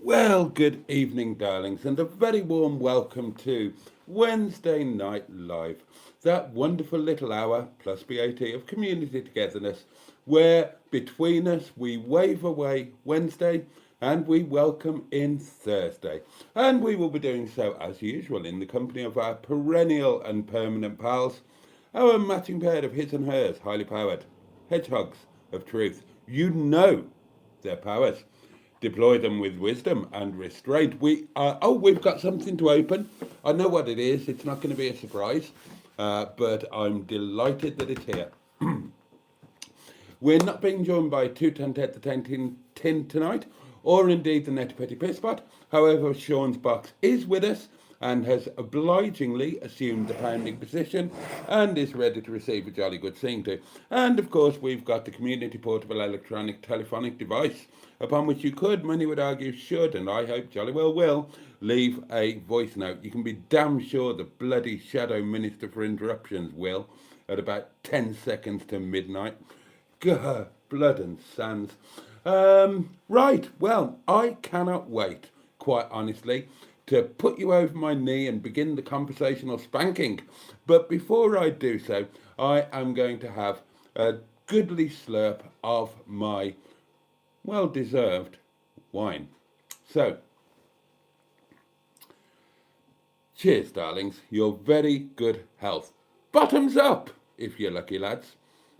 Well, good evening, darlings, and a very warm welcome to Wednesday Night Live, that wonderful little hour plus BAT of community togetherness, where between us we wave away Wednesday and we welcome in Thursday. And we will be doing so as usual in the company of our perennial and permanent pals, our matching pair of his and hers, highly powered hedgehogs of truth. You know their powers. Deploy them with wisdom and restraint. We've got something to open. I know what it is. It's not going to be a surprise, but I'm delighted that it's here. We're not being joined by two Ted the Tin tonight, or indeed the Netty Pisspot. However, Sean's box is with us and has obligingly assumed the pounding position and is ready to receive a jolly good sing to. And of course, we've got the community portable electronic telephonic device upon which you could, many would argue should, and I hope jolly well will, leave a voice note. You can be damn sure the bloody shadow minister for interruptions will at about 10 seconds to midnight. Gah, blood and sands. Right, well, I cannot wait, quite honestly, to put you over my knee and begin the conversational spanking. But before I do so, I am going to have a goodly slurp of my well-deserved wine. So, cheers, darlings. Your very good health. Bottoms up, if you're lucky, lads.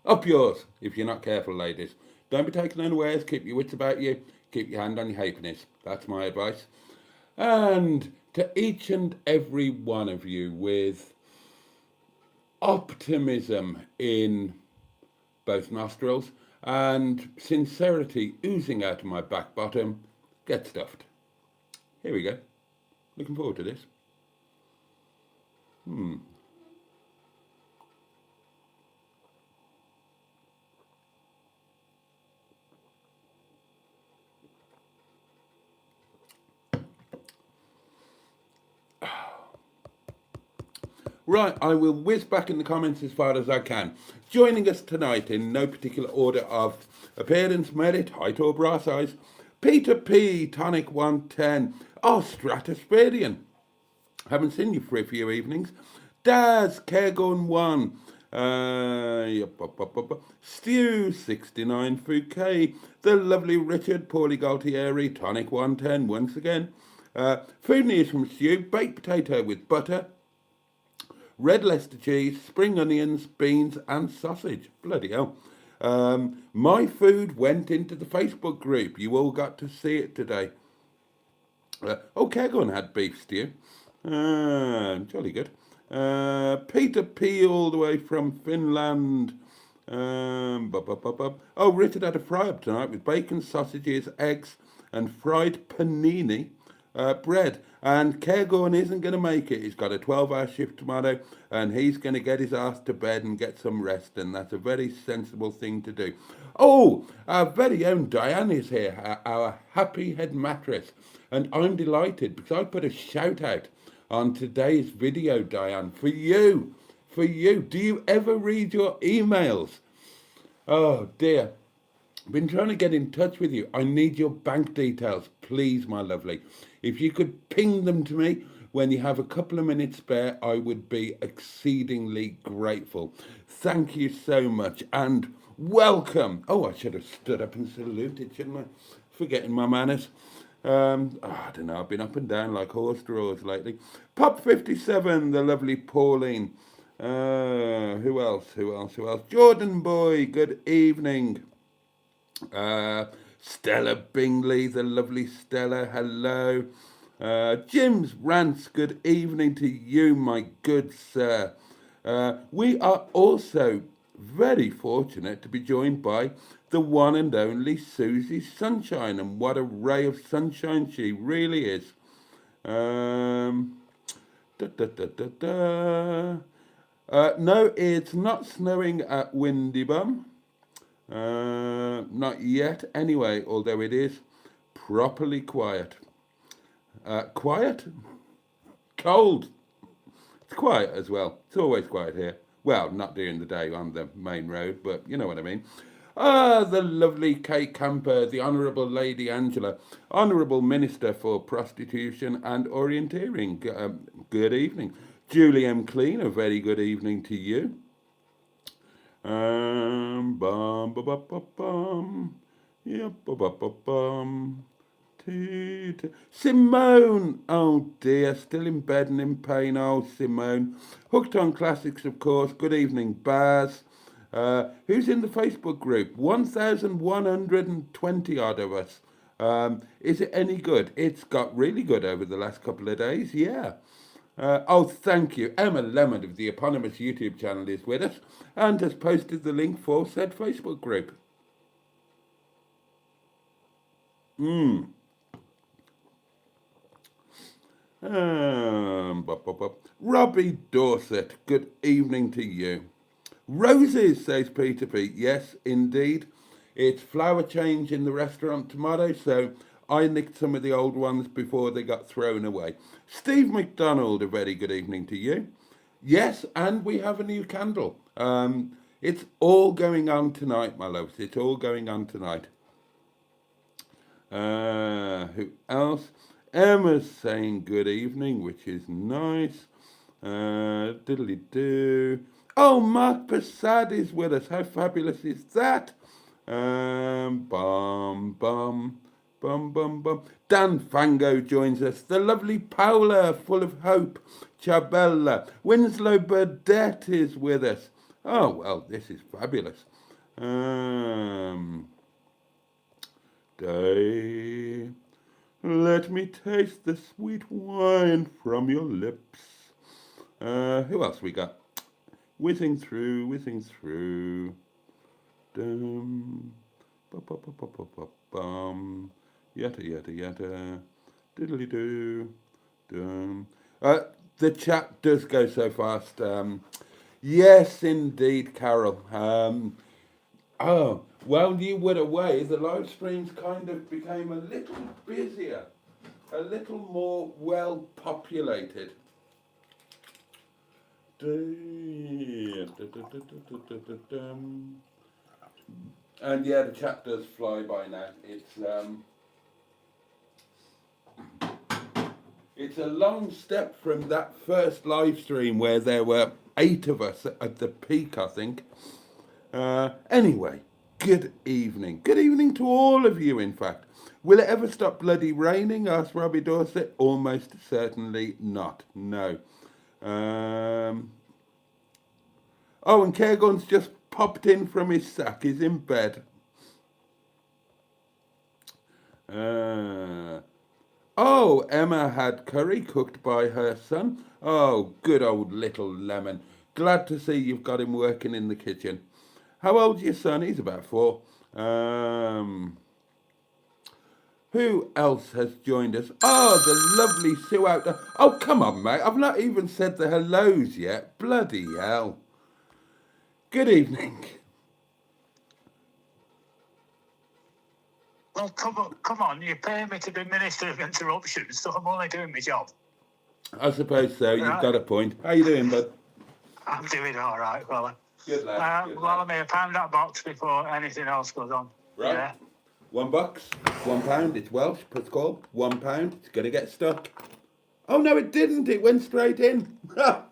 Up yours, if you're not careful, ladies. Don't be taken unawares. Keep your wits about you. Keep your hand on your halfpennies. That's my advice. And to each and every one of you with optimism in both nostrils and sincerity oozing out of my back bottom, get stuffed. Here we go. Looking forward to this. Right, I will whiz back in the comments as far as I can. Joining us tonight in no particular order of appearance, merit, height or bra size, Peter P, Tonic 110, Stratospherian. Haven't seen you for a few evenings. Daz, Cairgun 1, Stew 69 Fouquet, the lovely Richard, Paulie Galtieri, Tonic 110 once again. Food news from Stew, baked potato with butter, red Leicester cheese, spring onions, beans and sausage. Bloody hell. My food went into the Facebook group. You all got to see it today. Kegon had beef stew. Jolly good. Peter P all the way from Finland. Richard had a fry-up tonight with bacon, sausages, eggs and fried panini. Bread. And Cairgorn isn't going to make it. He's got a 12-hour shift tomorrow and he's going to get his ass to bed and get some rest, and that's a very sensible thing to do. Our very own Diane is here, our happy head mattress, and I'm delighted because I put a shout out on today's video, Diane, for you. Do you ever read your emails? Oh dear. Been trying to get in touch with you. I need your bank details, please, my lovely. If you could ping them to me when you have a couple of minutes spare, I would be exceedingly grateful. Thank you so much and welcome. I should have stood up and saluted, shouldn't I? Forgetting my manners. I don't know, I've been up and down like horse draws lately. Pop 57, the lovely Pauline. Who else? Jordan Boy, good evening. Stella Bingley, the lovely Stella, hello. Jim's Rants, good evening to you, my good sir. We are also very fortunate to be joined by the one and only Susie Sunshine, and what a ray of sunshine she really is. No, it's not snowing at Windybum. Not yet, anyway, although it is properly quiet. Quiet? Cold. It's quiet as well. It's always quiet here. Well, not during the day on the main road, but you know what I mean. The lovely Kate Camper, the Honourable Lady Angela, Honourable Minister for Prostitution and Orienteering. Good evening. Julie M. Clean, a very good evening to you. Bum, bum, bum, bum, bum. Yep, bum, bum, bum, bum. Simone, oh dear, still in bed and in pain. Oh, Simone. Hooked on Classics, of course. Good evening, Baz. Who's in the Facebook group? 1,120 odd of us. Is it any good? It's got really good over the last couple of days, yeah. Thank you. Emma Lemon of the eponymous YouTube channel is with us and has posted the link for said Facebook group. Robbie Dorset, good evening to you. Roses, says Peter Pete. Yes, indeed. It's flower change in the restaurant tomorrow, so I nicked some of the old ones before they got thrown away. Steve McDonald, a very good evening to you. Yes, and we have a new candle. It's all going on tonight, my loves. It's all going on tonight. Who else? Emma's saying good evening, which is nice. Diddly-doo. Oh, Mark Passad is with us. How fabulous is that? Bum, bum, bum, bum. Dan Fango joins us. The lovely Paula, full of hope. Chabella. Winslow Burdett is with us. Oh, well, this is fabulous. Day. Let me taste the sweet wine from your lips. Who else we got? Whizzing through. Dum, bum, yada. Diddly-doo, dum. The chat does go so fast. Yes, indeed, Carol. While you were away, the live streams kind of became a little busier, a little more well populated. And yeah, the chat does fly by now. It's a long step from that first live stream where there were 8 of us at the peak, I think. Anyway, good evening. Good evening to all of you, in fact. Will it ever stop bloody raining? Asked Robbie Dorset. Almost certainly not. No. And Cairgun's just popped in from his sack. He's in bed. Emma had curry cooked by her son. Oh, good old little lemon. Glad to see you've got him working in the kitchen. How old's your son? He's about 4. Who else has joined us? The lovely Sue out there. Oh, come on, mate. I've not even said the hellos yet. Bloody hell. Good evening. Well, come on. You pay me to be Minister of Interruption, so I'm only doing my job. I suppose so. You've got a point. How you doing, bud? I'm doing all right, fella. Good lad. I may pound that box before anything else goes on. Right. Yeah. £1, £1. It's Welsh. It's called £1. It's gonna get stuck. Oh no, it didn't. It went straight in. Oh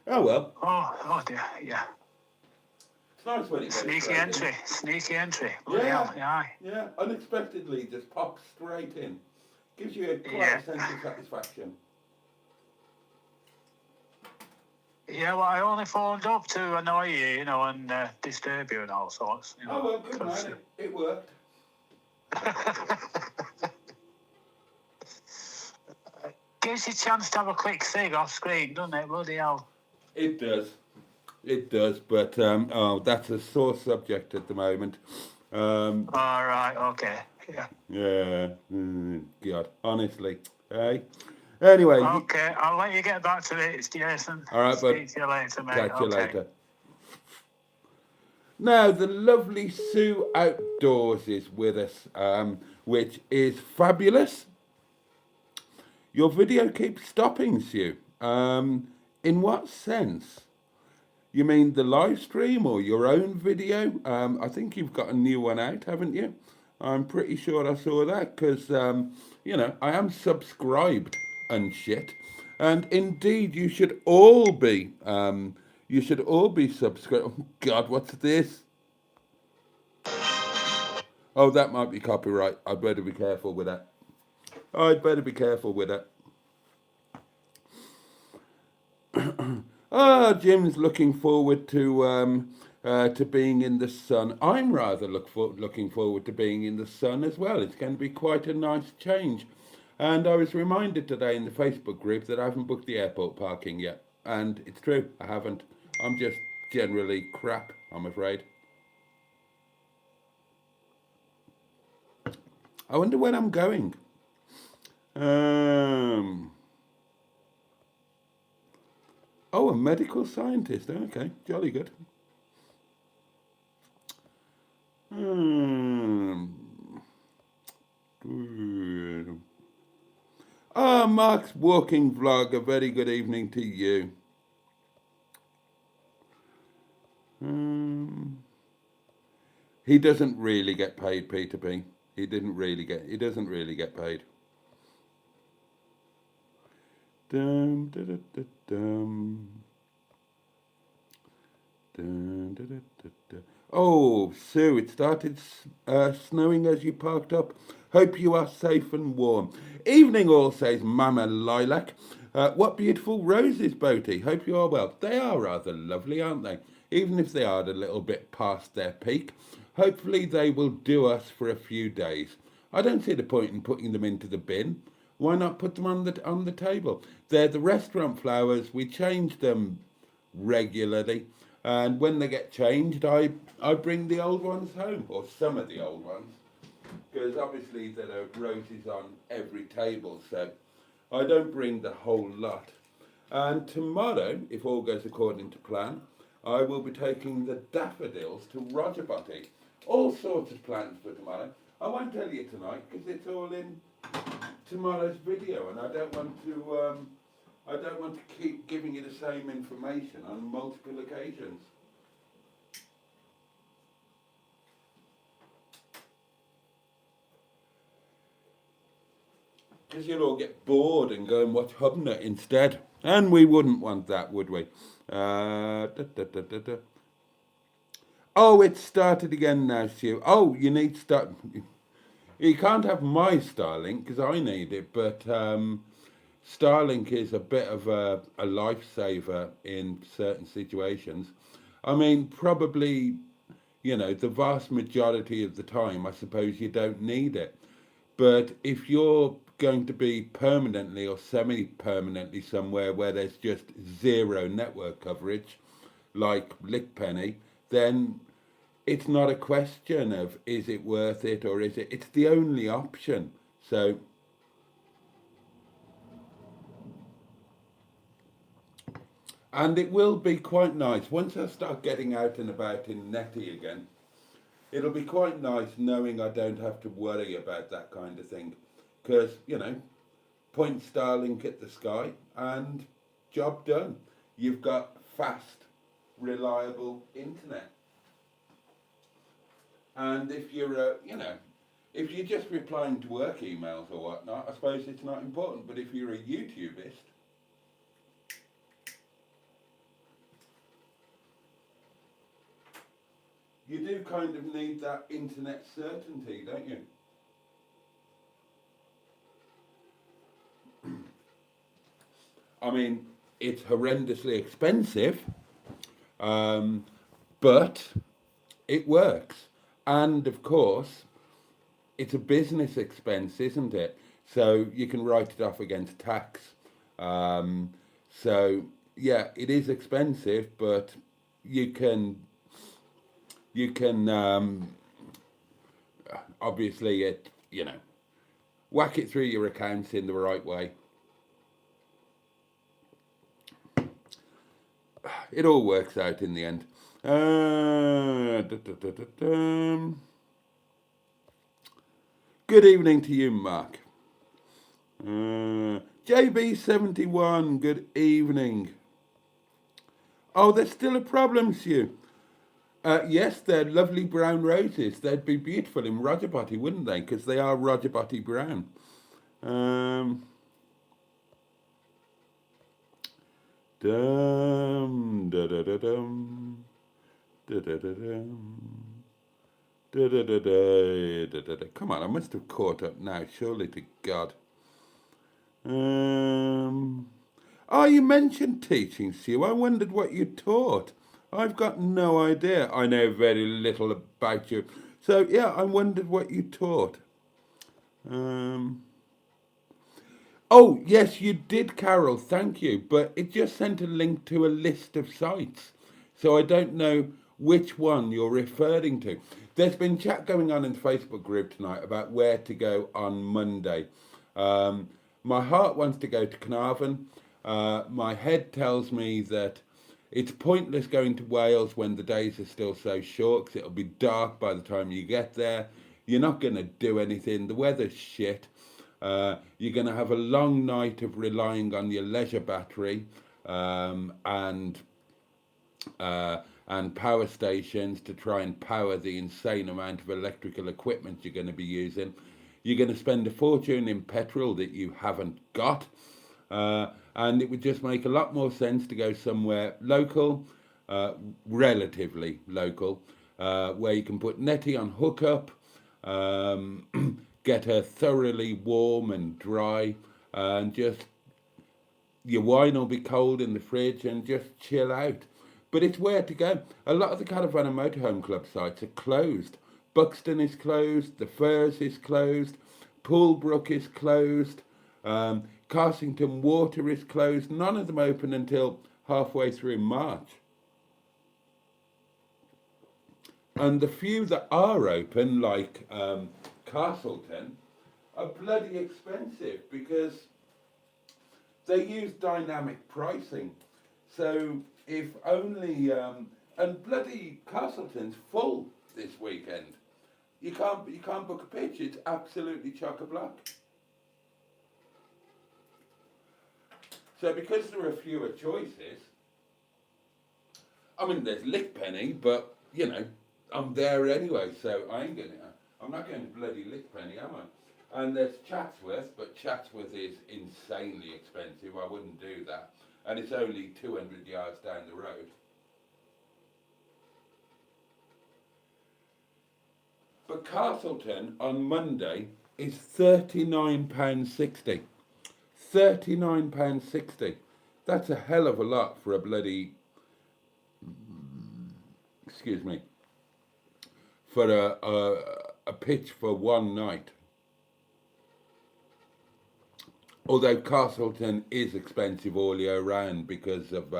well. Oh dear. Yeah. It's nice when it goes Sneaky entry. Yeah. Unexpectedly, just pops straight in. Gives you quite a sense of satisfaction. Yeah, well, I only phoned up to annoy you, and disturb you and all sorts. Oh well, good man. It worked. Gives you a chance to have a quick cig off screen, doesn't it? Bloody hell. It does, but that's a sore subject at the moment. All right, okay, yeah. Yeah, God, honestly, hey. Anyway. Okay, I'll let you get back to it. It's Jason. All right, bud. Speak to you later, mate. Catch you later. Now, the lovely Sue Outdoors is with us, which is fabulous. Your video keeps stopping, Sue. In what sense? You mean the live stream or your own video? I think you've got a new one out, haven't you? I'm pretty sure I saw that because, you know, I am subscribed and shit. And indeed, you should all be subscribed. Oh, God, what's this? Oh, that might be copyright. I'd better be careful with that. I'd better be careful with that. Jim's looking forward to being in the sun. I'm rather looking forward to being in the sun as well. It's going to be quite a nice change. And I was reminded today in the Facebook group that I haven't booked the airport parking yet. And it's true, I haven't. I'm just generally crap, I'm afraid. I wonder when I'm going. Oh, a medical scientist. Okay, jolly good. Mark's walking vlog. A very good evening to you. He doesn't really get paid, Peter P. He doesn't really get paid. Dum, da, da, da, dum. Dun, da, da, da, da. Oh, Sue, it started snowing as you parked up. Hope you are safe and warm. Evening all, says Mama Lilac. What beautiful roses, Boaty. Hope you are well. They are rather lovely, aren't they? Even if they are a little bit past their peak. Hopefully they will do us for a few days. I don't see the point in putting them into the bin. Why not put them on the table? They're the restaurant flowers. We change them regularly. And when they get changed, I bring the old ones home, or some of the old ones. Because obviously there are roses on every table, so I don't bring the whole lot. And tomorrow, if all goes according to plan, I will be taking the daffodils to ROGERBOTTY. All sorts of plans for tomorrow. I won't tell you tonight because it's all in tomorrow's video, and I don't want to keep giving you the same information on multiple occasions. Because you'll all get bored and go and watch Hubner instead. And we wouldn't want that, would we? Oh, it's started again now, Stu. Oh, you need to start... You can't have my Starlink because I need it, but Starlink is a bit of a lifesaver in certain situations. I mean, probably, you know, the vast majority of the time, I suppose you don't need it. But if you're going to be permanently or semi-permanently somewhere where there's just zero network coverage, like Lickpenny, then it's not a question of is it worth it or is it, it's the only option. So and it will be quite nice once I start getting out and about in NETTY again. It'll be quite nice knowing I don't have to worry about that kind of thing, because, you know, point Starlink at the sky and job done. You've got fast, reliable internet. And if you're, you know, if you're just replying to work emails or whatnot, I suppose it's not important. But if you're a YouTubist, you do kind of need that internet certainty, don't you? I mean, it's horrendously expensive, but it works. And of course, it's a business expense, isn't it? So you can write it off against tax. So yeah, it is expensive, but you can obviously it, you know, whack it through your accounts in the right way. It all works out in the end. Good evening to you, Mark. JB71, good evening. Oh, there's still a problem, Sue. Yes, they're lovely brown roses. They'd be beautiful in ROGERBOTTY, wouldn't they? Because they are ROGERBOTTY brown. Um, dum, da, da, da, dum, da, da, da, dum, da, da, da, da, da, da, da. Come on, I must have caught up now, surely to God. Oh, you mentioned teaching, Sue. I wondered what you taught. I've got no idea. I know very little about you. So, yeah, I wondered what you taught. Oh, yes, you did, Carol. Thank you. But it just sent a link to a list of sites. So I don't know which one you're referring to. There's been chat going on in the Facebook group tonight about where to go on Monday. My heart wants to go to Caravan. My head tells me that it's pointless going to Wales when the days are still so short, because it'll be dark by the time you get there. You're not going to do anything. The weather's shit. You're going to have a long night of relying on your leisure battery and power stations to try and power the insane amount of electrical equipment you're going to be using. You're going to spend a fortune in petrol that you haven't got. And it would just make a lot more sense to go somewhere local, relatively local, where you can put Netty on hookup, get her thoroughly warm and dry, and just your wine will be cold in the fridge and just chill out. But it's where to go. A lot of the Caravan and Motorhome Club sites are closed. Buxton is closed, the Firs is closed, Poolbrook is closed, Carsington Water is closed. None of them open until halfway through March. And the few that are open, like Castleton, are bloody expensive because they use dynamic pricing. So if only, and bloody Castleton's full this weekend. You can't book a pitch. It's absolutely chock-a-block. So because there are fewer choices, I mean, there's Lickpenny, but you know, I'm there anyway, so I'm not going to bloody Lickpenny, am I? And there's Chatsworth, but Chatsworth is insanely expensive. I wouldn't do that. And it's only 200 yards down the road. But Castleton on Monday is £39.60. £39.60. That's a hell of a lot for a bloody, excuse me, for a pitch for one night. Although Castleton is expensive all year round because of,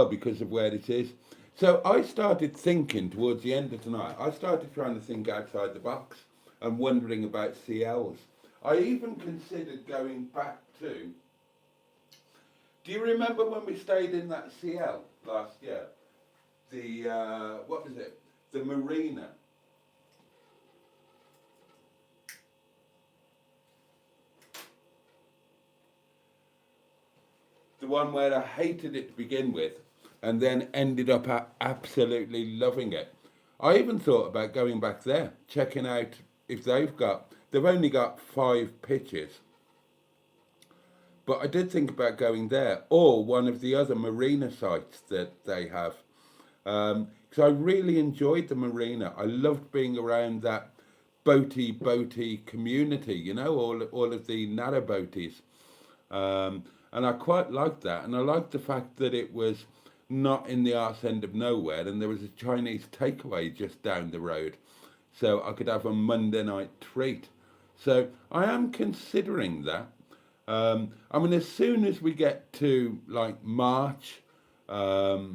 because of where it is. So I started thinking towards the end of tonight, I started trying to think outside the box and wondering about CLs. I even considered going back to, do you remember when we stayed in that CL last year? The, what was it? The Marina. The one where I hated it to begin with and then ended up absolutely loving it. I even thought about going back there, checking out if they've only got 5 pitches. But I did think about going there or one of the other marina sites that they have. Because I really enjoyed the marina. I loved being around that boaty community, you know, all of the narrowboaties. And I quite liked that. And I liked the fact that it was not in the arse end of nowhere and there was a Chinese takeaway just down the road. So I could have a Monday night treat. So I am considering that. I mean, as soon as we get to like March, well,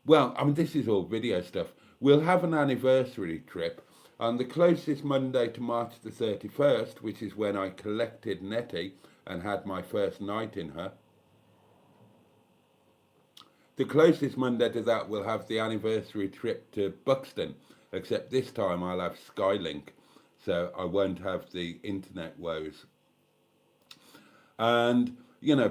I mean, this is all video stuff. We'll have an anniversary trip. And the closest Monday to March the 31st, which is when I collected Netty and had my first night in her. The closest Monday to that will have the anniversary trip to Buxton, except this time I'll have Skylink, so I won't have the internet woes. And you know,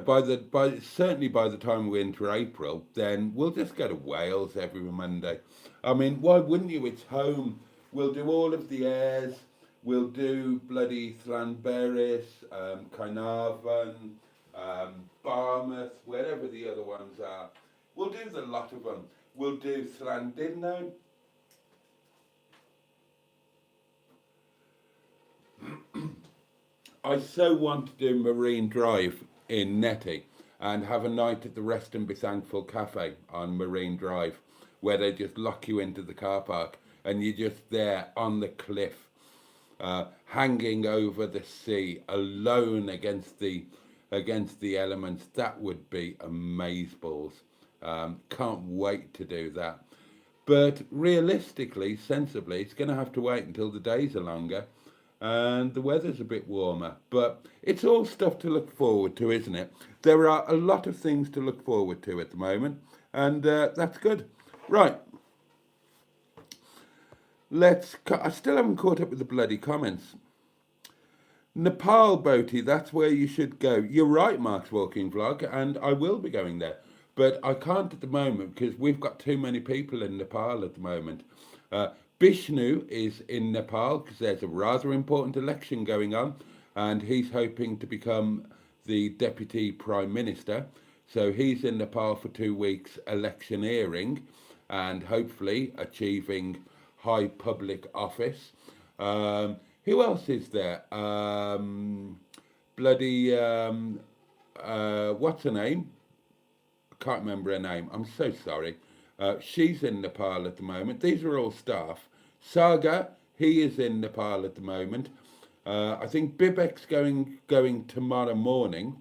certainly by the time we're into April, then we'll just go to Wales every Monday. I mean, why wouldn't you? It's home. We'll do all of the airs. We'll do bloody Llanberis, Carnarvon, Barmouth, wherever the other ones are. We'll do the lot of them. We'll do Llandudno. I so want to do Marine Drive in Netty and have a night at the Rest and Be Thankful Cafe on Marine Drive, where they just lock you into the car park and you're just there on the cliff, hanging over the sea, alone against the elements. That would be amazeballs. Can't wait to do that. But realistically, sensibly, it's going to have to wait until the days are longer and the weather's a bit warmer. But it's all stuff to look forward to, isn't it? There are a lot of things to look forward to at the moment, and that's good. Right. I still haven't caught up with the bloody comments. Nepal, Boaty, that's where you should go. You're right, Mark's Walking Vlog, and I will be going there. But I can't at the moment because we've got too many people in Nepal at the moment. Bishnu is in Nepal because there's a rather important election going on, and he's hoping to become the Deputy Prime Minister. So he's in Nepal for 2 weeks electioneering and hopefully achieving high public office. Who else is there? What's her name? I can't remember her name. I'm so sorry. She's in Nepal at the moment. These are all staff. Saga, he is in Nepal at the moment. I think Bibek's going tomorrow morning.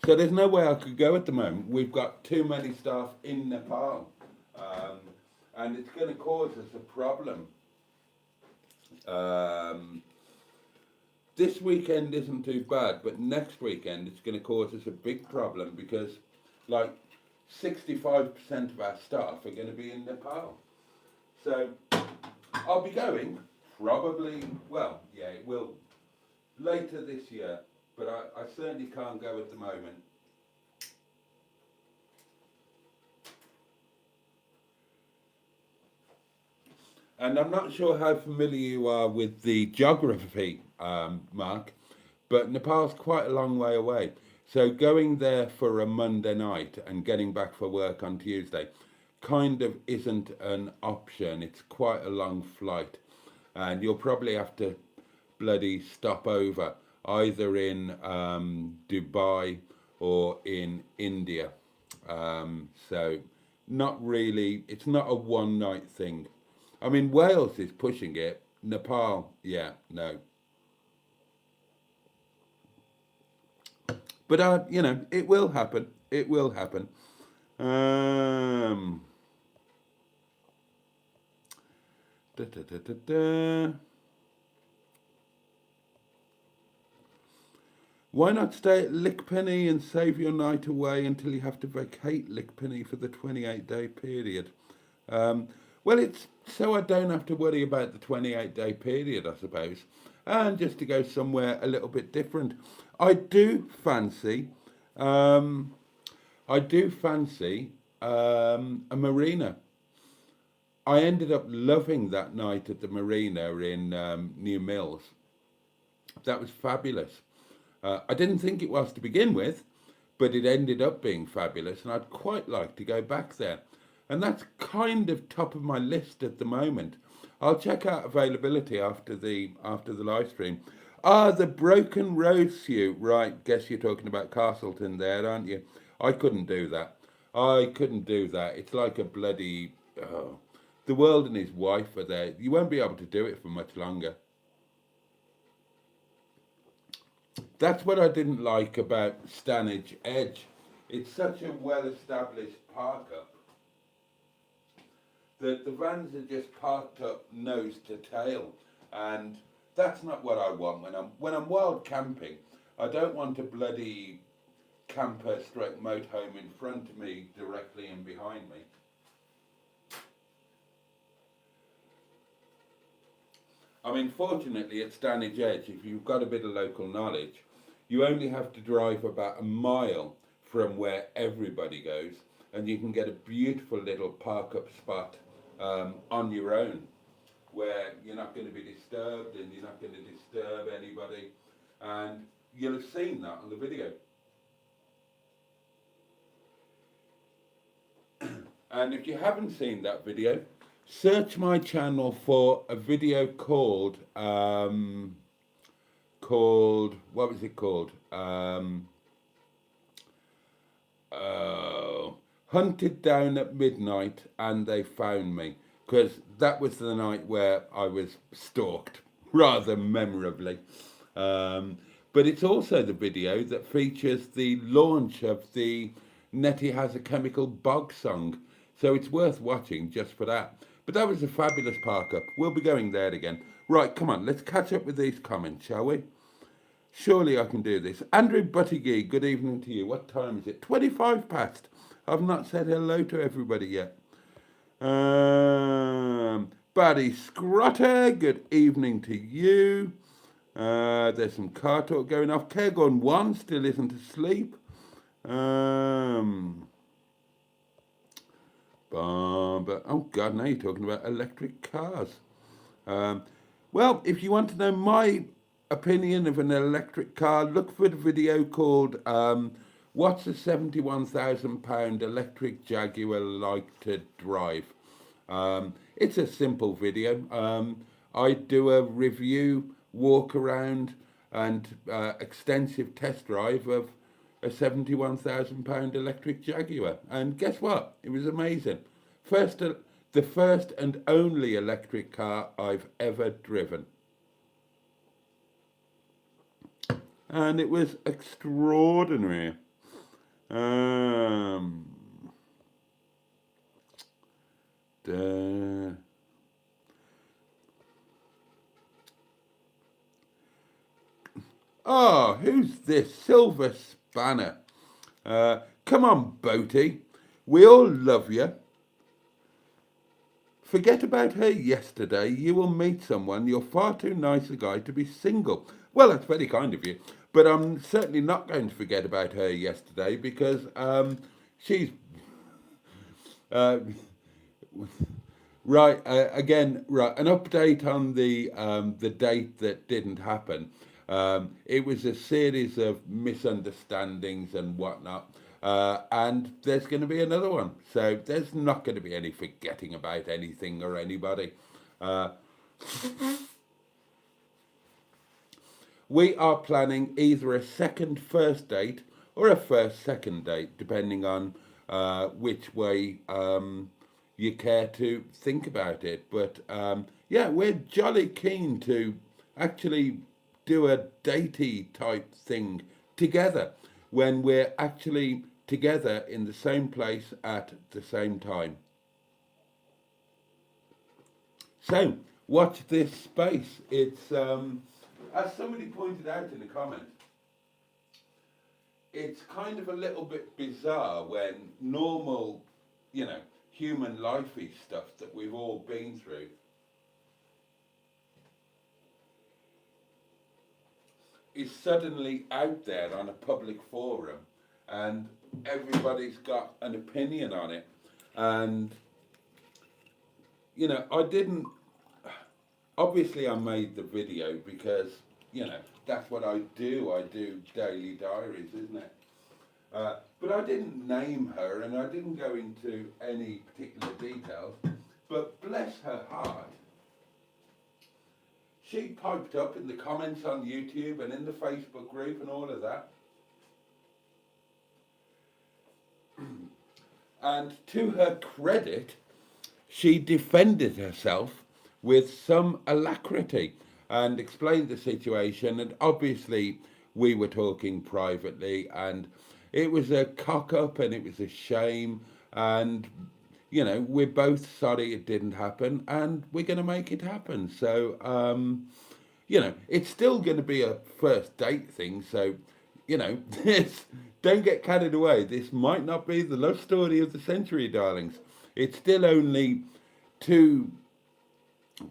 So there's no way I could go at the moment. We've got too many staff in Nepal. And it's going to cause us a problem. This weekend isn't too bad, but next weekend it's going to cause us a big problem because like 65% of our staff are going to be in Nepal. So I'll be going probably, well, yeah, it will later this year, but I certainly can't go at the moment. And I'm not sure how familiar you are with the geography, Mark, but Nepal's quite a long way away. So going there for a Monday night and getting back for work on Tuesday kind of isn't an option. It's quite a long flight. And you'll probably have to bloody stop over either in Dubai or in India. So not really, it's not a one night thing. I mean, Wales is pushing it. Nepal, yeah, no. But, you know, it will happen. It will happen. Why not stay at Lickpenny and save your night away until you have to vacate Lickpenny for the 28-day period? Well, it's so I don't have to worry about the 28-day period, I suppose, and just to go somewhere a little bit different. I do fancy a marina. I ended up loving that night at the marina in New Mills. That was fabulous. I didn't think it was to begin with, but it ended up being fabulous, and I'd quite like to go back there. And that's kind of top of my list at the moment. I'll check out availability after the live stream. The Broken Road Suit. Right, guess you're talking about Castleton there, aren't you? I couldn't do that. I couldn't do that. It's like a bloody... the world and his wife are there. You won't be able to do it for much longer. That's what I didn't like about Stanage Edge. It's such a well-established park-up that the vans are just parked up nose to tail, and that's not what I want when I'm wild camping. I don't want a bloody camper stroke motorhome in front of me directly and behind me. I mean, fortunately at Stanage Edge, if you've got a bit of local knowledge, you only have to drive about a mile from where everybody goes, and you can get a beautiful little park-up spot on your own, where you're not going to be disturbed and you're not going to disturb anybody. And you'll have seen that on the video. And if you haven't seen that video, search my channel for a video called, what was it called? Hunted Down at Midnight and They Found Me. Because that was the night where I was stalked, rather memorably. But it's also the video that features the launch of the Netty Has a Chemical Bog song. So it's worth watching just for that. But that was a fabulous park up. We'll be going there again. Right, come on, let's catch up with these comments, shall we? Surely I can do this. Andrew Buttigieg, good evening to you. What time is it? 25 past. I've not said hello to everybody yet. Buddy Scrotter, good evening to you. There's some car talk going off. Caregon 1 still isn't asleep. But oh God, now you're talking about electric cars. Well, if you want to know my opinion of an electric car, look for the video called What's a £71,000 electric Jaguar like to drive? It's a simple video. I do a review, walk around and extensive test drive of a £71,000 electric Jaguar. And guess what? It was amazing. The first and only electric car I've ever driven. And it was extraordinary. Oh, who's this? Silver Spanner. Come on, Boaty. We all love you. Forget about her yesterday. You will meet someone. You're far too nice a guy to be single. Well, that's very kind of you. But I'm certainly not going to forget about her yesterday because she's... right, again, right, an update on the date that didn't happen. It was a series of misunderstandings and whatnot. And there's going to be another one. So there's not going to be any forgetting about anything or anybody. We are planning either a second first date or a first second date, depending on which way you care to think about it. But yeah, we're jolly keen to actually do a datey type thing together when we're actually together in the same place at the same time. So watch this space. It's as somebody pointed out in the comments, it's kind of a little bit bizarre when normal, you know, human lifey stuff that we've all been through is suddenly out there on a public forum and everybody's got an opinion on it. And, you know, obviously I made the video because, you know, that's what I do. I do daily diaries, isn't it? But I didn't name her and I didn't go into any particular details. But bless her heart, she piped up in the comments on YouTube and in the Facebook group and all of that. And to her credit, she defended herself with some alacrity and explained the situation. And obviously we were talking privately and it was a cock up and it was a shame. And, you know, we're both sorry it didn't happen and we're going to make it happen. So, you know, it's still going to be a first date thing. So, you know, don't get carried away. This might not be the love story of the century, darlings. It's still only two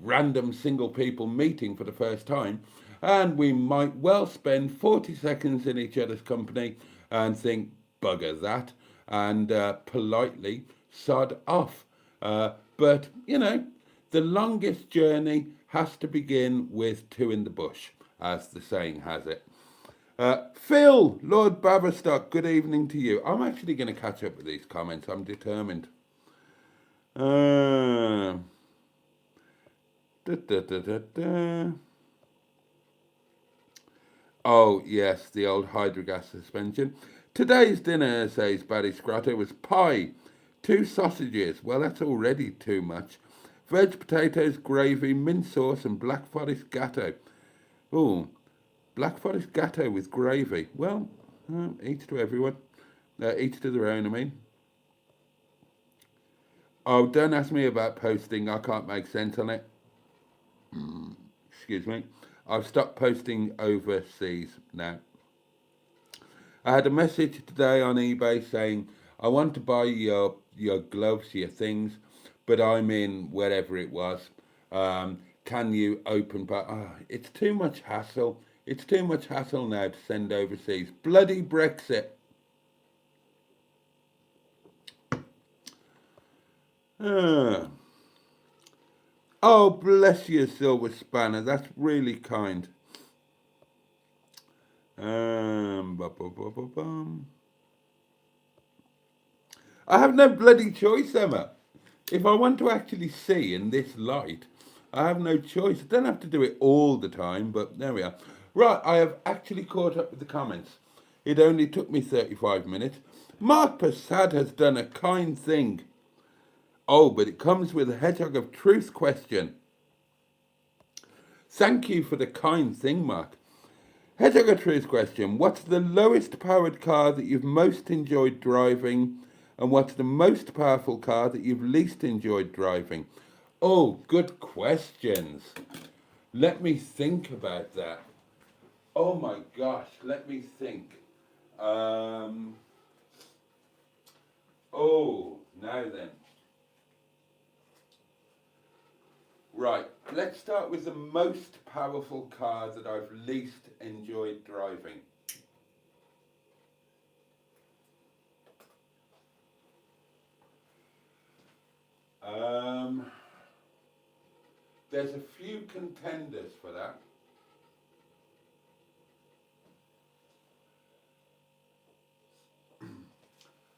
random single people meeting for the first time, and we might well spend 40 seconds in each other's company and think, bugger that, and politely sod off. But, you know, the longest journey has to begin with two in the bush, as the saying has it. Phil, Lord Baverstock, good evening to you. I'm actually going to catch up with these comments. I'm determined. Oh, yes, the old hydrogas suspension. Today's dinner, says Barry Scratter, was pie, 2 sausages. Well, that's already too much. Veg potatoes, gravy, mint sauce, and Black Forest gatto. Oh, Black Forest gatto with gravy. Well, each to everyone. Each to their own, I mean. Oh, don't ask me about posting. I can't make sense on it. Excuse me. I've stopped posting overseas now. I had a message today on eBay saying, I want to buy your gloves, your things, but I'm in wherever it was. Can you open? It's too much hassle. It's too much hassle now to send overseas. Bloody Brexit. Oh, bless you, Silver Spanner. That's really kind. I have no bloody choice, Emma. If I want to actually see in this light, I have no choice. I don't have to do it all the time, but there we are. Right, I have actually caught up with the comments. It only took me 35 minutes. Mark Passad has done a kind thing. Oh, but it comes with a Hedgehog of Truth question. Thank you for the kind thing, Mark. Hedgehog of Truth question. What's the lowest powered car that you've most enjoyed driving? And what's the most powerful car that you've least enjoyed driving? Oh, good questions. Let me think about that. Oh my gosh, let me think. Oh, now then. Right, let's start with the most powerful car that I've least enjoyed driving. There's a few contenders for that.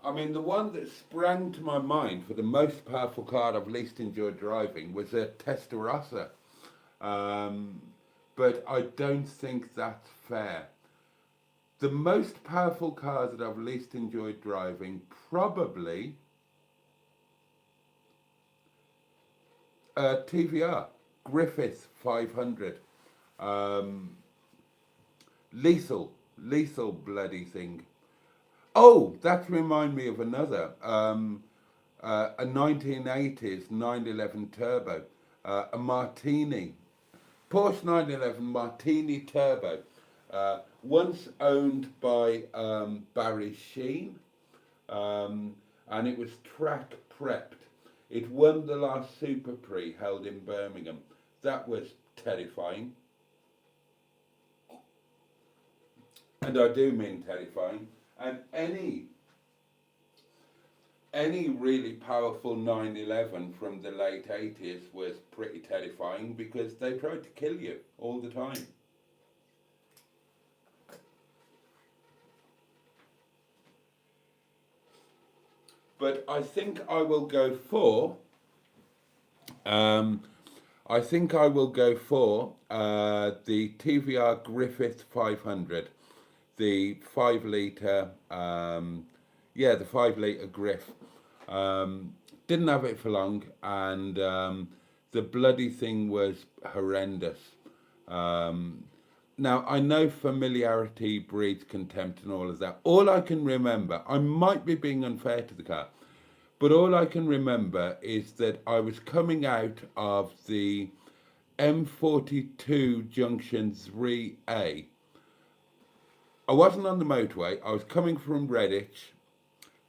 I mean, the one that sprang to my mind for the most powerful car I've least enjoyed driving was a Testarossa. But I don't think that's fair. The most powerful car that I've least enjoyed driving, probably TVR, Griffith 500. Lethal bloody thing. Oh, that reminds me of another. A 1980s 911 Turbo, a Martini, Porsche 911 Martini Turbo, once owned by Barry Sheen, and it was track prepped. It won the last Super Prix held in Birmingham. That was terrifying. And I do mean terrifying. And any really powerful 911 from the late 80s was pretty terrifying because they tried to kill you all the time. But I think I will go for the TVR Griffith 500. The 5 litre, the 5 litre Griff. Didn't have it for long, and the bloody thing was horrendous. Now, I know familiarity breeds contempt and all of that. All I can remember, I might be being unfair to the car, but all I can remember is that I was coming out of the M42 Junction 3A. I wasn't on the motorway. I was coming from Redditch,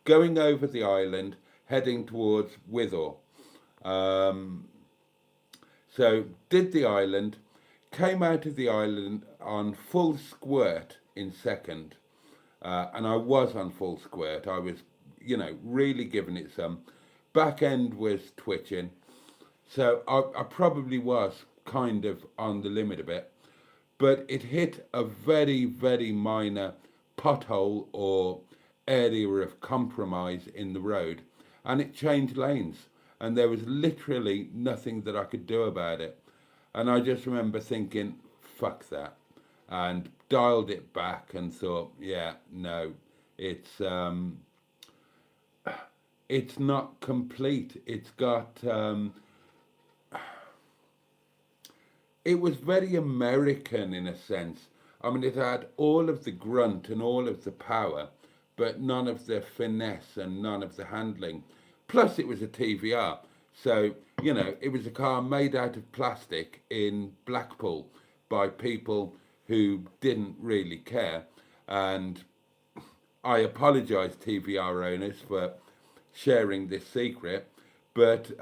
going over the island, heading towards Withall. So So did the island, came out of the island on full squirt in second. And I was on full squirt. I was, you know, really giving it some. Back end was twitching. So I probably was kind of on the limit a bit. But it hit a very, very minor pothole or area of compromise in the road. And it changed lanes. And there was literally nothing that I could do about it. And I just remember thinking, fuck that. And dialed it back and thought, yeah, no, it's not complete. It's got, it was very American in a sense. I mean, it had all of the grunt and all of the power, but none of the finesse and none of the handling. Plus, it was a TVR. So, you know, it was a car made out of plastic in Blackpool by people who didn't really care. And I apologise, TVR owners, for sharing this secret, but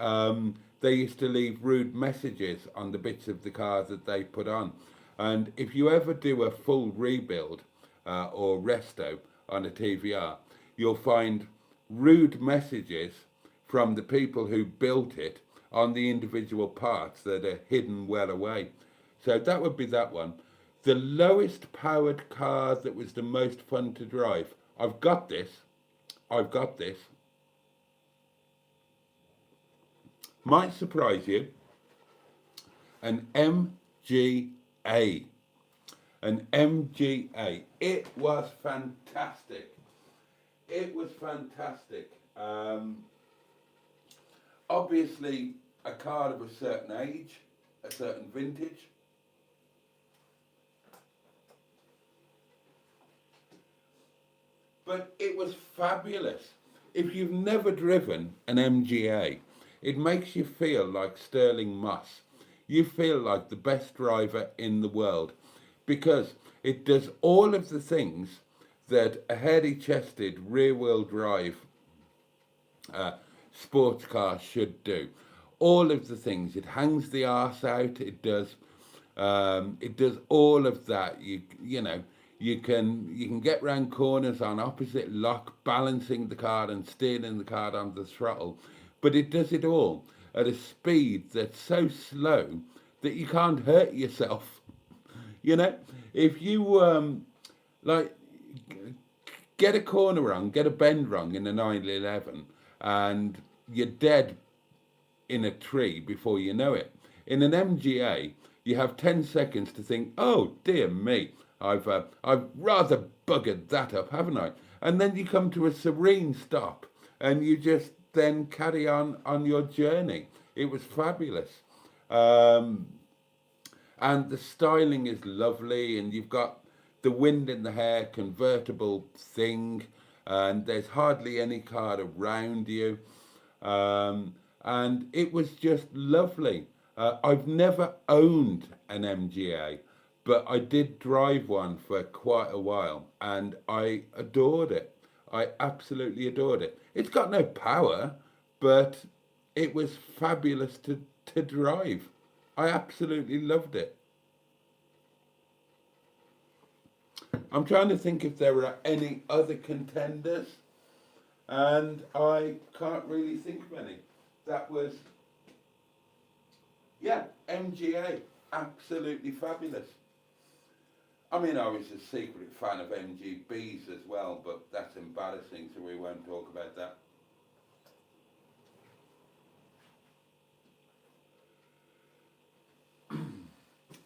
they used to leave rude messages on the bits of the cars that they put on. And if you ever do a full rebuild or resto on a TVR, you'll find rude messages from the people who built it on the individual parts that are hidden well away. So that would be that one. The lowest powered car that was the most fun to drive. I've got this. Might surprise you. An MGA. An MGA. It was fantastic. Obviously, a car of a certain age, a certain vintage. But it was fabulous. If you've never driven an MGA, it makes you feel like Sterling Moss. You feel like the best driver in the world because it does all of the things that a hairy-chested rear-wheel drive sports car should do. All of the things. It hangs the arse out. It does all of that. You know. You can get round corners on opposite lock, balancing the car and steering the car onto the throttle, but it does it all at a speed that's so slow that you can't hurt yourself. You know, if you like get a corner wrong, get a bend wrong in a 911, and you're dead in a tree before you know it. In an MGA, you have 10 seconds to think, oh dear me, I've rather buggered that up, haven't I? And then you come to a serene stop and you just then carry on your journey. It was fabulous. And the styling is lovely, and you've got the wind in the hair convertible thing, and there's hardly any car around you. And it was just lovely. I've never owned an MGA, but I did drive one for quite a while, and I adored it. I absolutely adored it. It's got no power, but it was fabulous to drive. I absolutely loved it. I'm trying to think if there are any other contenders, and I can't really think of any. That was, yeah, MGA, absolutely fabulous. I mean, I was a secret fan of MGBs as well, but that's embarrassing, so we won't talk about that.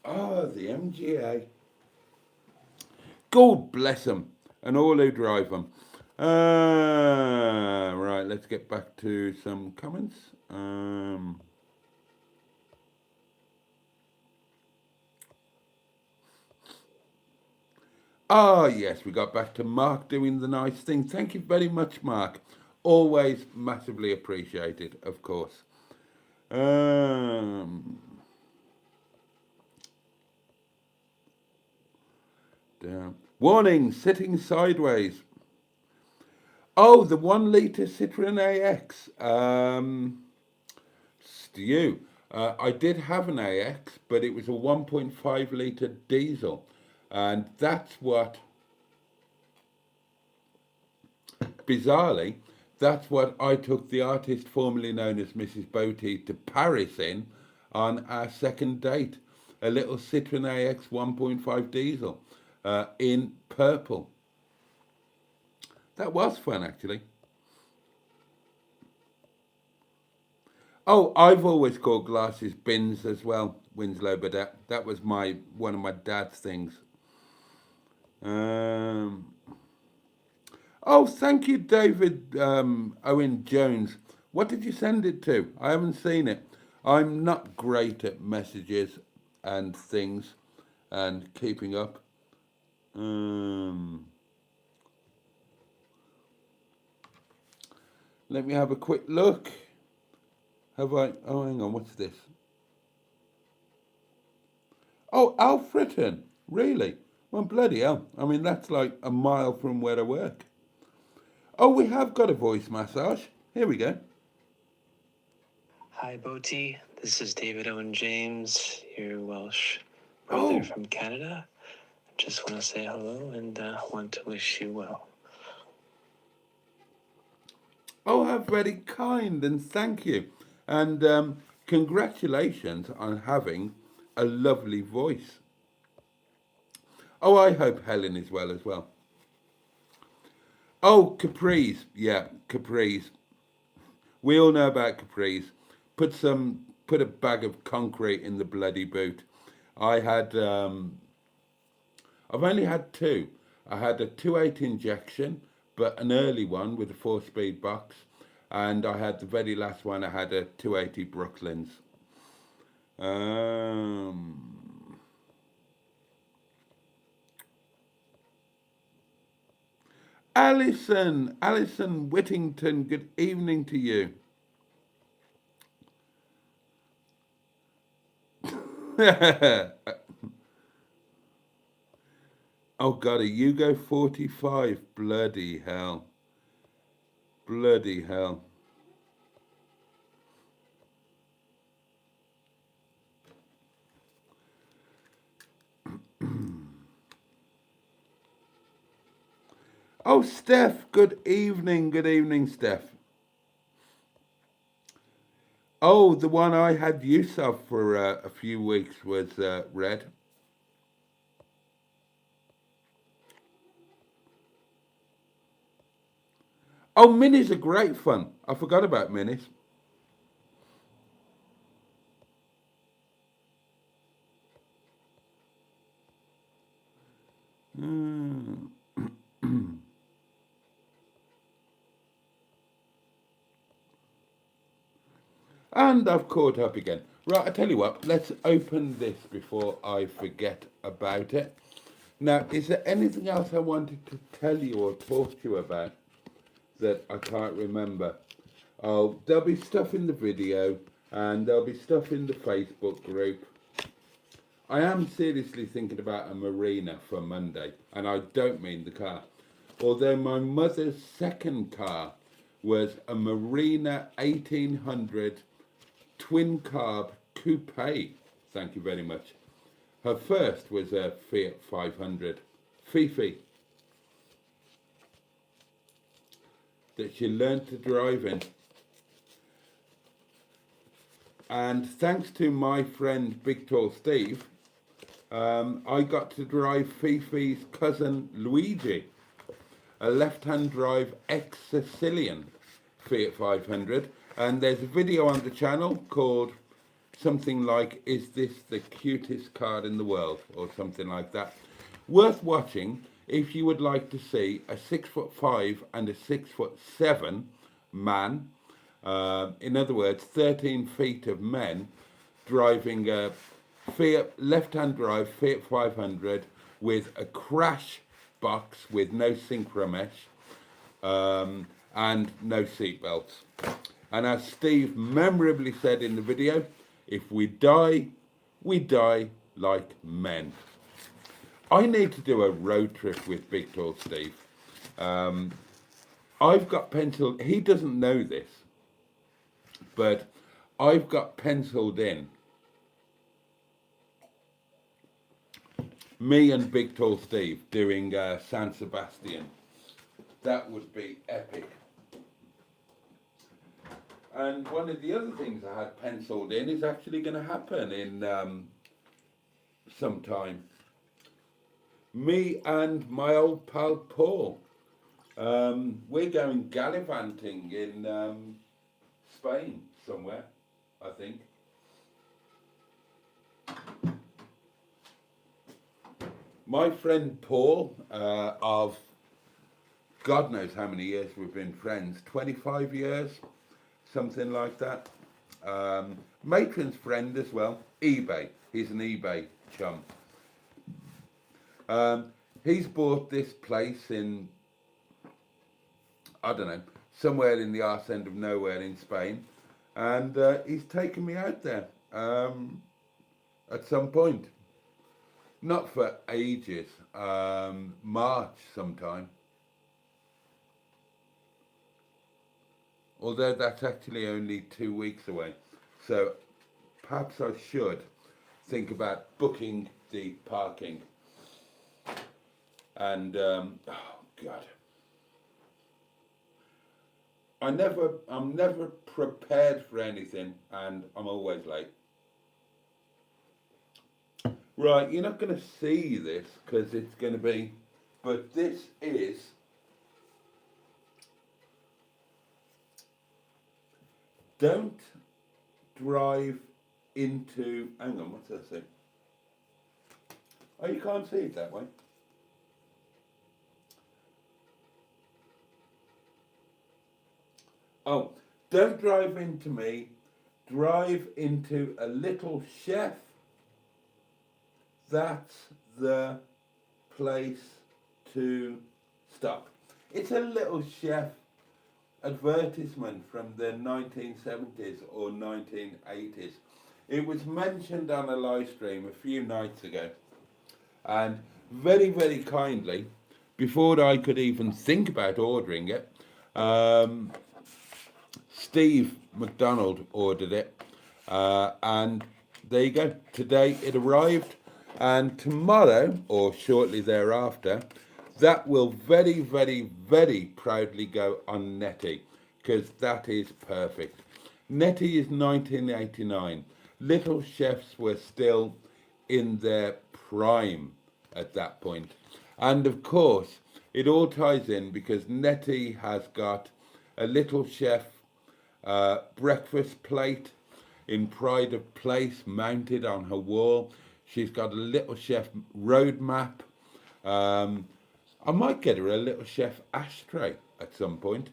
Oh, the MGA. God bless them, and all who drive them. Right, let's get back to some comments. Ah, yes, we got back to Mark doing the nice thing. Thank you very much, Mark. Always massively appreciated, of course. Damn. Warning, sitting sideways. Oh, the 1 litre Citroen AX. Stew. I did have an AX, but it was a 1.5 litre diesel. And that's what, bizarrely, that's what I took the artist formerly known as Mrs. Boaty to Paris in on our second date. A little Citroen AX 1.5 diesel in purple. That was fun, actually. Oh, I've always called glasses bins as well, Winslow, but that was one of my dad's things. Oh, thank you, David Owen Jones. What did you send it to? I haven't seen it. I'm not great at messages and things and keeping up. Let me have a quick look. Have I? Oh, hang on. What's this? Oh, Alfreton. Really? Well, bloody hell. I mean, that's like a mile from where I work. Oh, we have got a voice massage. Here we go. Hi, Boaty. This is David Owen James, your Welsh brother from Canada. Just want to say hello and want to wish you well. Oh, how very kind, and thank you. And congratulations on having a lovely voice. Oh, I hope Helen is well as well. Oh, capris. Yeah, capris. We all know about capris. Put a bag of concrete in the bloody boot. I've only had two. I had a 2.8 injection, but an early one with a 4-speed box. And I had the very last one, I had a 280 Brooklands. Alison Whittington, good evening to you. Oh God, a Yugo 45, bloody hell. Bloody hell. Oh, Steph, good evening, Steph. Oh, the one I had use of for a few weeks was red. Oh, minis are great fun. I forgot about minis. And I've caught up again. Right, I tell you what, let's open this before I forget about it. Now, is there anything else I wanted to tell you or talk to you about that I can't remember? Oh, there'll be stuff in the video and there'll be stuff in the Facebook group. I am seriously thinking about a Marina for Monday, and I don't mean the car. Although my mother's second car was a Marina 1800 twin carb coupe. Thank you very much. Her first was a Fiat 500 Fifi that she learned to drive in. And thanks to my friend Big Tall Steve, I got to drive Fifi's cousin Luigi, a left-hand drive ex-Sicilian Fiat 500. And there's a video on the channel called something like, "Is this the cutest car in the world?" or something like that. Worth watching if you would like to see a 6'5" and a 6'7" man, in other words, 13 feet of men driving a Fiat left-hand drive Fiat 500 with a crash box with no synchro mesh and no seat belts. And as Steve memorably said in the video, if we die, we die like men. I need to do a road trip with Big Tall Steve. I've got pencil. He doesn't know this, but I've got penciled in me and Big Tall Steve doing San Sebastian. That would be epic. And one of the other things I had penciled in is actually going to happen in some time. Me and my old pal Paul, we're going gallivanting in Spain somewhere, I think. My friend Paul, of God knows how many years we've been friends, 25 years, something like that. Matron's friend as well, eBay, he's an eBay chum. He's bought this place in, I don't know, somewhere in the arse end of nowhere in Spain, and he's taken me out there at some point. Not for ages, March sometime. Although that's actually only 2 weeks away. So perhaps I should think about booking the parking. And, oh God. I'm never prepared for anything, and I'm always late. Right, you're not going to see this because it's going to be, but this is don't drive into, hang on, what's that say? Oh, you can't see it that way. Oh, don't drive into me, drive into a little chef. That's the place to stop. It's a little chef advertisement from the 1970s or 1980s. It was mentioned on a live stream a few nights ago, and very, very kindly, before I could even think about ordering it, Steve McDonald ordered it, and there you go. Today it arrived, and tomorrow, or shortly thereafter, that will very, very, very proudly go on NETTY, because that is perfect. NETTY is 1989. Little chefs were still in their prime at that point. And of course, it all ties in because NETTY has got a little chef breakfast plate in pride of place mounted on her wall. She's got a little chef road map. I might get her a little chef ashtray at some point.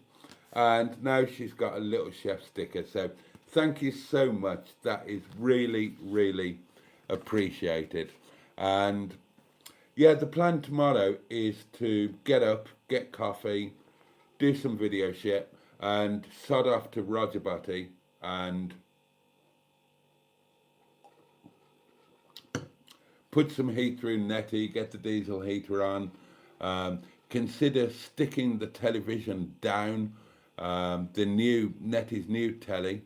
And now she's got a little chef sticker. So thank you so much. That is really, really appreciated. And yeah, the plan tomorrow is to get up, get coffee, do some video shit, and sod off to ROGERBOTTY and put some heat through NETTY, get the diesel heater on, consider sticking the television down, the new NETTY's new telly,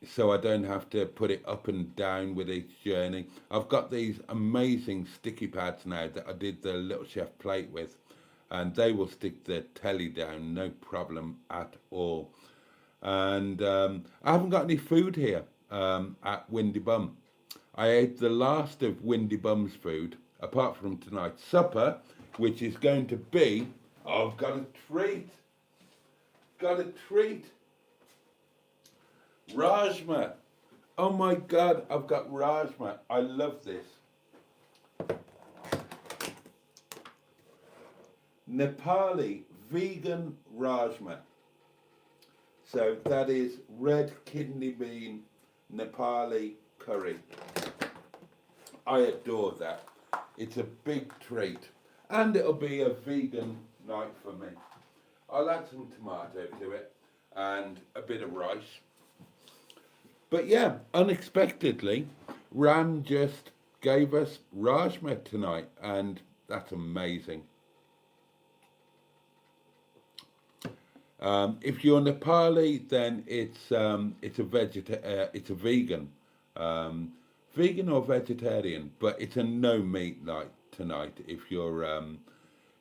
so I don't have to put it up and down with each journey. I've got these amazing sticky pads now that I did the little chef plate with, and they will stick the telly down, no problem at all. And I haven't got any food here at Windy Bum. I ate the last of Windy Bum's food, apart from tonight's supper, which is going to be, oh, I've got a treat. Got a treat. Rajma. Oh my God, I've got Rajma. I love this. Nepali vegan Rajma. So that is red kidney bean Nepali curry. I adore that. It's a big treat. And it'll be a vegan night for me. I'll add some tomato to it and a bit of rice. But yeah, unexpectedly, Ram just gave us Rajma tonight, and that's amazing. If you're Nepali, then it's a vegan, vegan or vegetarian, but it's a no meat night tonight. If you're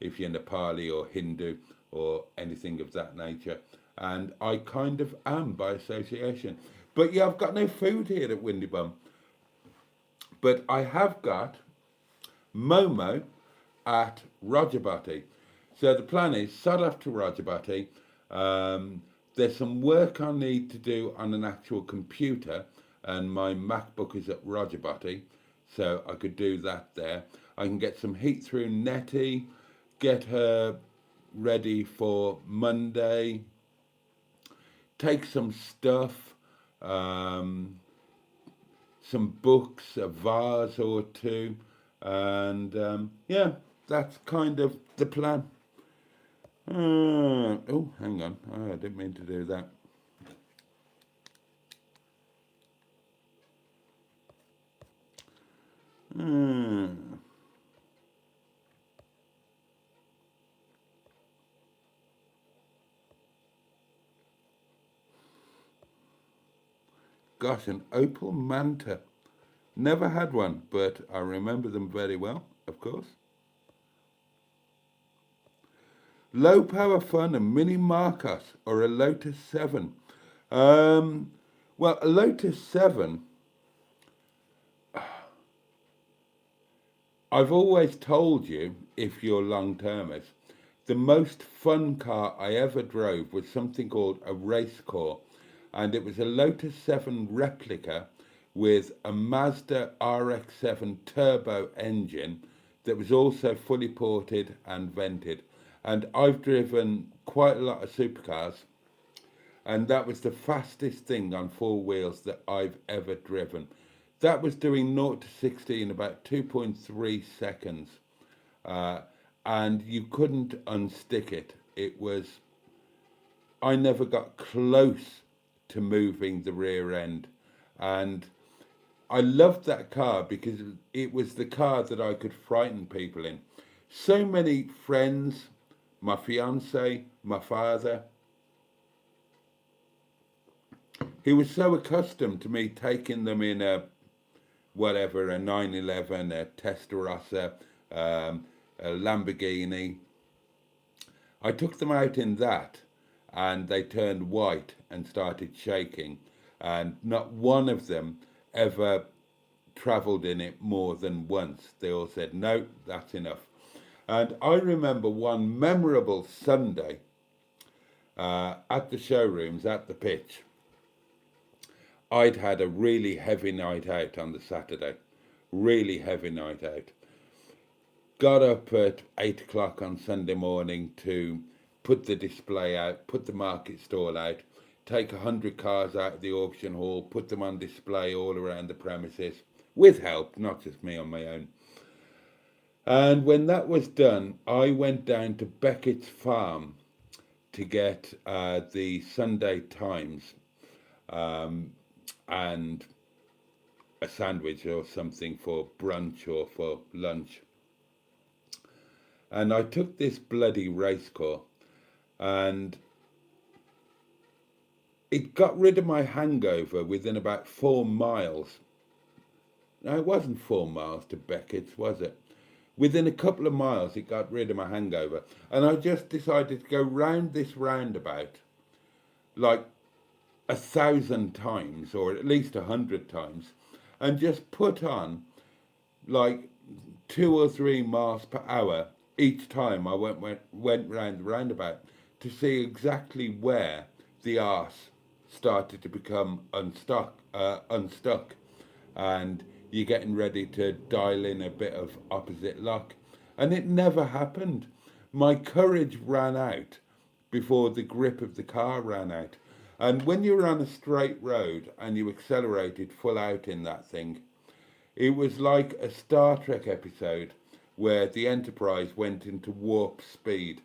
Nepali or Hindu or anything of that nature, and I kind of am by association. But yeah, I've got no food here at Windy Bum, but I have got Momo at ROGERBOTTY. So the plan is sod off to ROGERBOTTY. There's some work I need to do on an actual computer, and my MacBook is at ROGERBOTTY, so I could do that there. I can get some heat through Netty, get her ready for Monday, take some stuff, some books, a vase or two, and yeah, that's kind of the plan. Oh, hang on. Oh, I didn't mean to do that. Gosh, an Opel Manta. Never had one, but I remember them very well, of course. Low power fun, a Mini Marcos or a Lotus 7. Well, a Lotus 7, I've always told you, if you're long-termers, the most fun car I ever drove was something called a race car, and it was a Lotus 7 replica with a Mazda RX-7 turbo engine that was also fully ported and vented. And I've driven quite a lot of supercars, and that was the fastest thing on four wheels that I've ever driven. That was doing 0 to 60 in about 2.3 seconds, and you couldn't unstick it. I never got close to moving the rear end, and I loved that car because it was the car that I could frighten people in. So many friends, my fiance, my father, he was so accustomed to me taking them in a 911, a Testarossa, a Lamborghini. I took them out in that, and they turned white and started shaking, and not one of them ever travelled in it more than once. They all said, no, that's enough. And I remember one memorable Sunday at the showrooms, at the pitch. I'd had a really heavy night out on the Saturday, really heavy night out. Got up at 8 o'clock on Sunday morning to put the display out, put the market stall out, take 100 cars out of the auction hall, put them on display all around the premises, with help, not just me on my own. And when that was done, I went down to Beckett's farm to get the Sunday Times and a sandwich or something for brunch or for lunch. And I took this bloody race car, and it got rid of my hangover within about 4 miles. No, it wasn't 4 miles to Beckett's, was it? Within a couple of miles, it got rid of my hangover. And I just decided to go round this roundabout like 1,000 times, or at least 100 times, and just put on like 2 or 3 miles per hour each time I went round the roundabout to see exactly where the arse started to become unstuck, and you're getting ready to dial in a bit of opposite lock. And it never happened. My courage ran out before the grip of the car ran out. And when you were on a straight road and you accelerated full out in that thing, it was like a Star Trek episode where the Enterprise went into warp speed.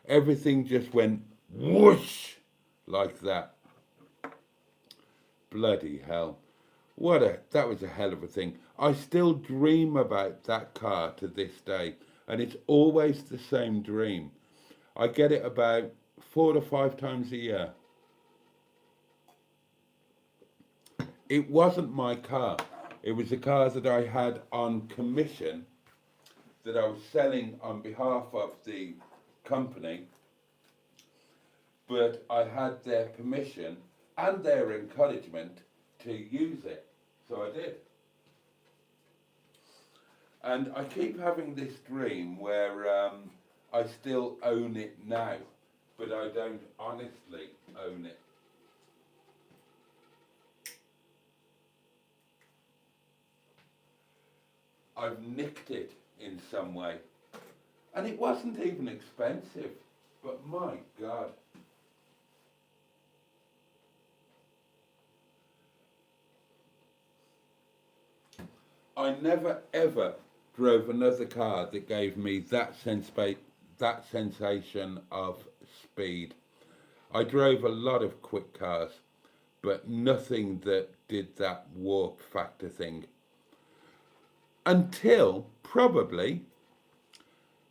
Everything just went whoosh like that. Bloody hell. That was a hell of a thing. I still dream about that car to this day, and it's always the same dream. I get it about 4 to 5 times a year. It wasn't my car. It was a car that I had on commission that I was selling on behalf of the company, but I had their permission and their encouragement to use it, so I did. And I keep having this dream where I still own it now, but I don't honestly own it. I've nicked it in some way. And it wasn't even expensive, but my God. I never ever drove another car that gave me that sensation of speed. I drove a lot of quick cars, but nothing that did that warp factor thing. Until probably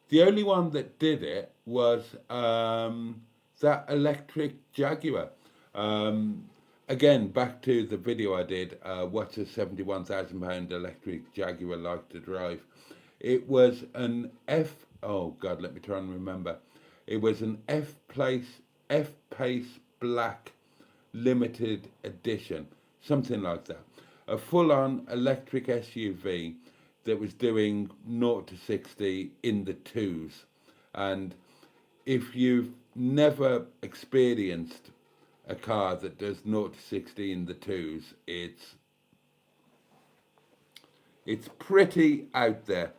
the only one that did it was that electric Jaguar. Again, back to the video I did, what's a £71,000 electric Jaguar like to drive? It was an oh God, let me try and remember. It was an F-Pace Black limited edition, something like that. A full-on electric SUV that was doing 0 to 60 in the 2s. And if you've never experienced a car that does 0 to 60 in the 2s, it's pretty out there.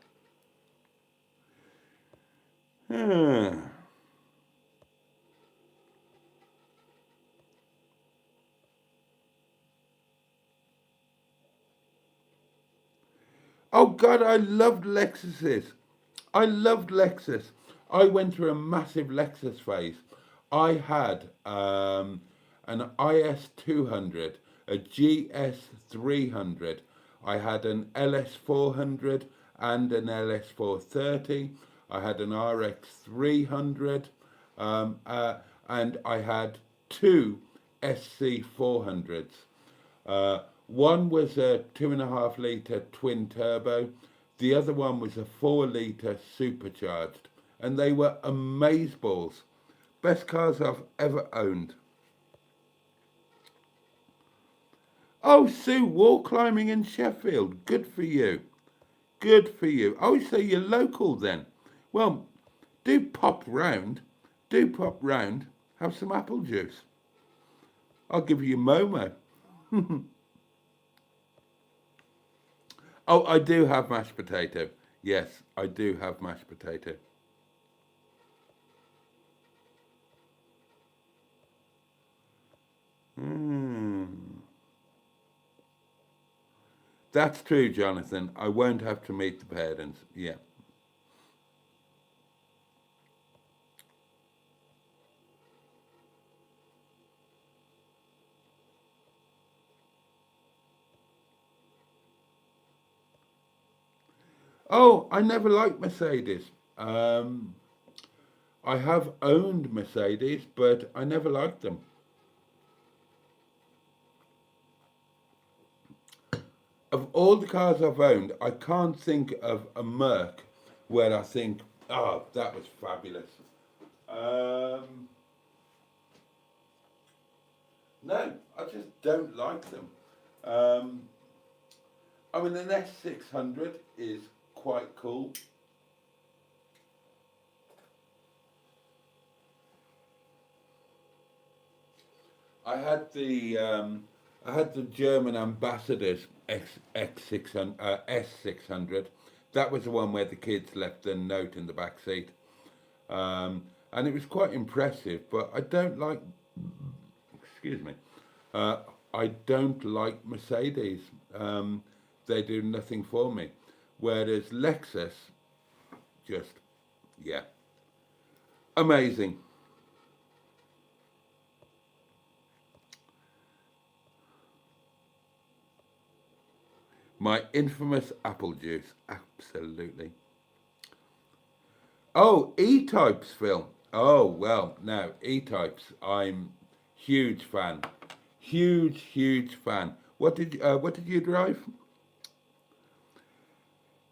Oh God, I loved Lexuses. I loved Lexus. I went through a massive Lexus phase. I had an IS200, a GS300. I had an LS400 and an LS430. I had an RX300, and I had 2 SC400s. One was a 2.5 litre twin turbo. The other one was a 4 litre supercharged. And they were amazeballs. Best cars I've ever owned. Oh, Sue, wall climbing in Sheffield. Good for you. Good for you. Oh, so you're local then. Well, do pop round. Do pop round. Have some apple juice. I'll give you Momo. Oh, I do have mashed potato. Yes, I do have mashed potato. That's true, Jonathan. I won't have to meet the parents. Yeah. Oh, I never liked Mercedes. I have owned Mercedes, but I never liked them. Of all the cars I've owned, I can't think of a Merc where I think, oh, that was fabulous. No, I just don't like them. I mean, an S600 is quite cool. I had the German Ambassador's S600. That was the one where the kids left a note in the back seat, and it was quite impressive. But I don't like, excuse me, I don't like Mercedes. They do nothing for me, whereas Lexus, just, yeah, amazing. My infamous apple juice, absolutely. Oh, E-types, Phil. Oh, well, now, E-types, I'm huge fan. Huge fan. What did you drive?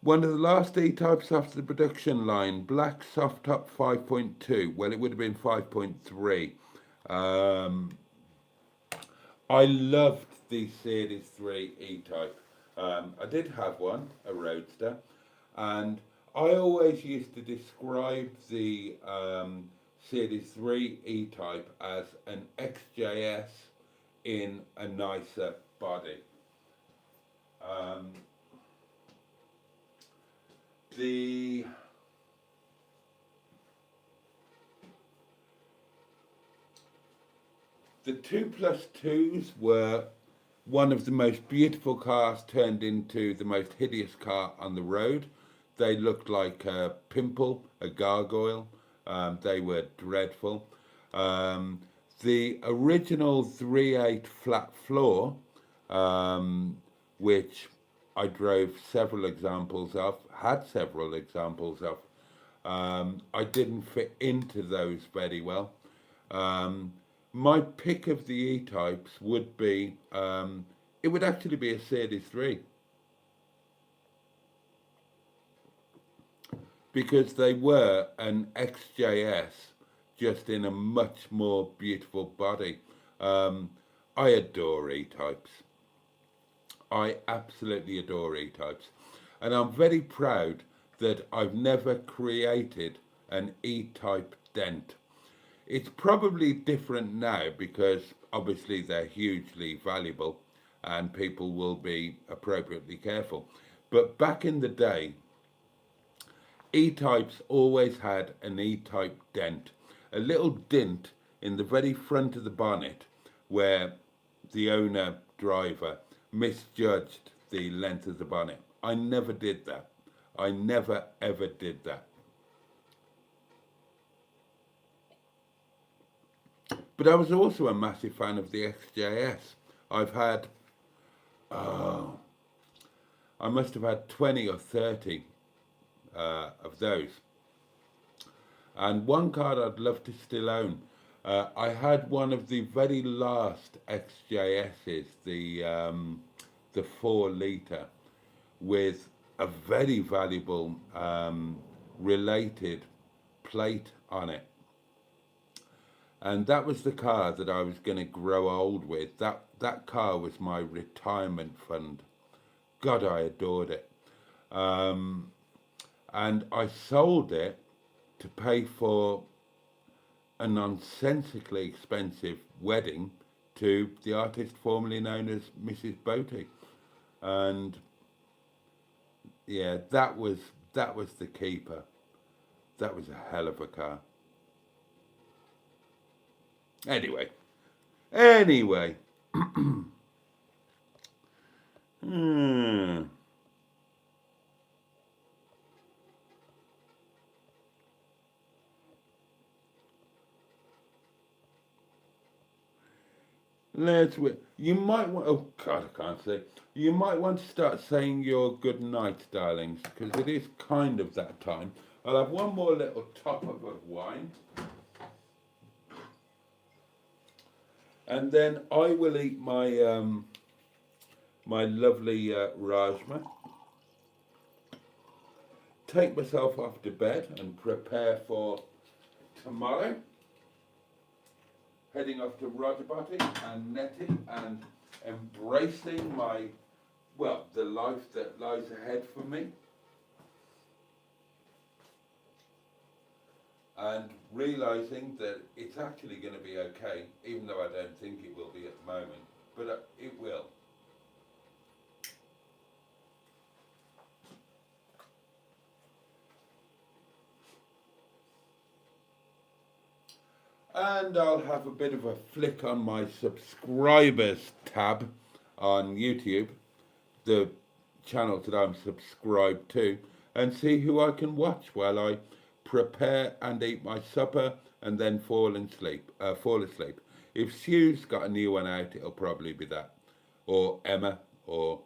One of the last E-types off the production line, black soft top 5.2. Well, it would have been 5.3. Um, I loved the Series 3 E-type. I did have one, a Roadster, and I always used to describe the Series 3 E-type as an XJS in a nicer body. Um, the The 2+2s were one of the most beautiful cars turned into the most hideous car on the road. They looked like a pimple, a gargoyle. They were dreadful. Um, the original 3.8 flat floor, which I drove several examples of, had several examples of, I didn't fit into those very well. My pick of the E-types would be, it would actually be a Series 3. Because they were an XJS, just in a much more beautiful body. I adore E-types. I absolutely adore E-types. And I'm very proud that I've never created an E-type dent. It's probably different now because obviously they're hugely valuable and people will be appropriately careful. But back in the day, E-types always had an E-type dent, a little dent in the very front of the bonnet where the owner driver misjudged the length of the bonnet. I never did that. I never ever did that. But I was also a massive fan of the XJS. I've had, oh, I must have had 20 or 30 of those. And one car I'd love to still own. I had one of the very last XJSs, the 4 litre, with a very valuable related plate on it. And that was the car that I was going to grow old with. That car was my retirement fund. God, I adored it. And I sold it to pay for a nonsensically expensive wedding to the artist formerly known as Mrs. Boaty. And yeah, that was the keeper. That was a hell of a car. Anyway. Hmm. You might want. Oh God, I can't say. You might want to start saying your good night, darlings, because it is kind of that time. I'll have one more little top up of wine, and then I will eat my my lovely rajma. Take myself off to bed and prepare for tomorrow. Heading off to ROGERBOTTY and NETTY and embracing the life that lies ahead for me. And realising that it's actually going to be okay, even though I don't think it will be at the moment, but it will. And I'll have a bit of a flick on my subscribers tab on YouTube, the channel that I'm subscribed to, and see who I can watch while I prepare and eat my supper and then fall asleep. If Sue's got a new one out, it'll probably be that, or Emma, or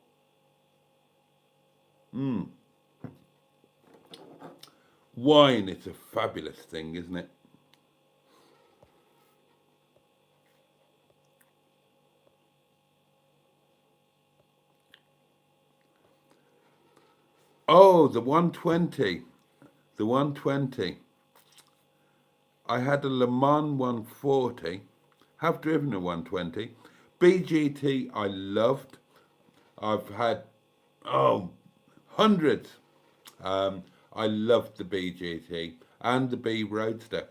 wine. It's a fabulous thing, isn't it? Oh, the 120. The 120. I had a Le Mans 140. Have driven a 120. BGT I loved. I've had, hundreds. I loved the BGT and the B Roadster.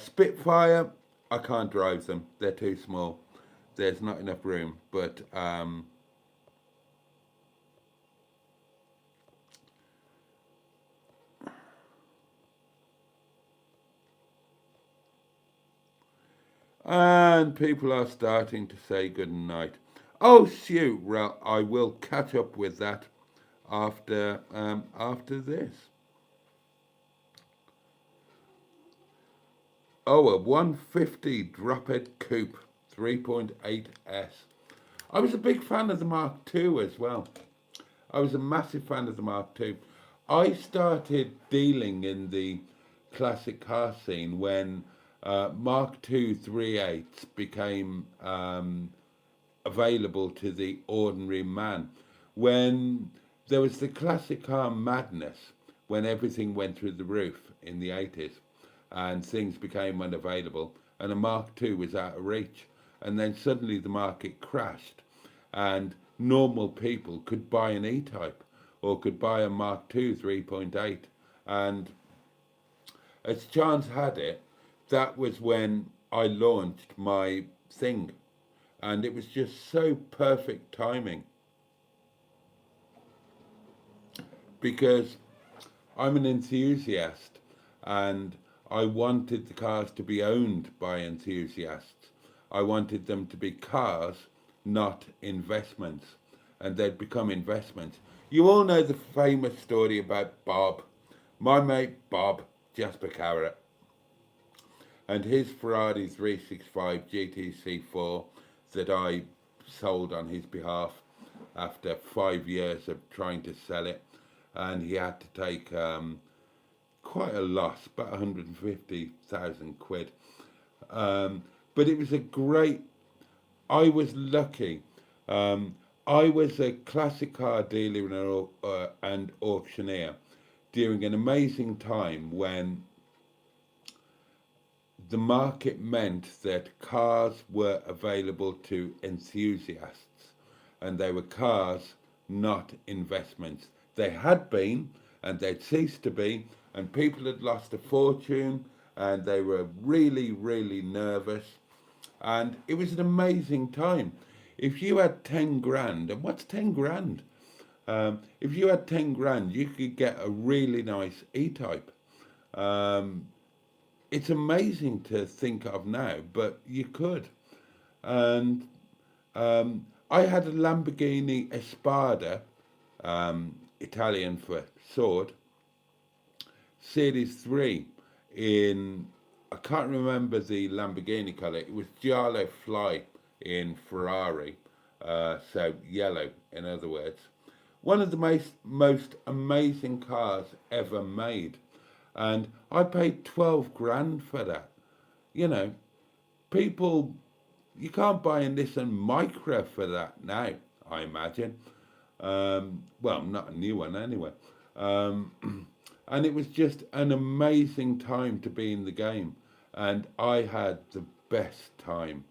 Spitfire, I can't drive them. They're too small. There's not enough room. But and people are starting to say good night. Oh shoot, well, I will catch up with that after this. Oh, a 150 drop-head coupe 3.8S. I was a big fan of the Mark II as well. I was a massive fan of the Mark II. I started dealing in the classic car scene when Mark II 3.8s became available to the ordinary man. When there was the classic car madness, when everything went through the roof in the 80s and things became unavailable and a Mark II was out of reach. And then suddenly the market crashed and normal people could buy an E-Type or could buy a Mark II 3.8. And as chance had it, that was when I launched my thing. And it was just so perfect timing. Because I'm an enthusiast and I wanted the cars to be owned by enthusiasts. I wanted them to be cars, not investments. And they'd become investments. You all know the famous story about Bob. My mate Bob, Jasper Carrot, and his Ferrari 365 GT C4 that I sold on his behalf after 5 years of trying to sell it. And he had to take quite a loss, about 150,000 quid. But it was a great, I was lucky. I was a classic car dealer and auctioneer during an amazing time when the market meant that cars were available to enthusiasts and they were cars, not investments. They had been and they'd ceased to be, and people had lost a fortune and they were really, really nervous. And it was an amazing time. If you had 10 grand, and what's 10 grand? If you had 10 grand, you could get a really nice E-Type. It's amazing to think of now, but you could. And I had a Lamborghini Espada, Italian for sword, Series 3 in, I can't remember the Lamborghini colour, it was Giallo Fly in Ferrari, so yellow in other words. One of the most amazing cars ever made. And I paid 12 grand for that. You know, people, you can't buy a Nissan Micra for that now, I imagine. Well, not a new one anyway. And it was just an amazing time to be in the game. And I had the best time.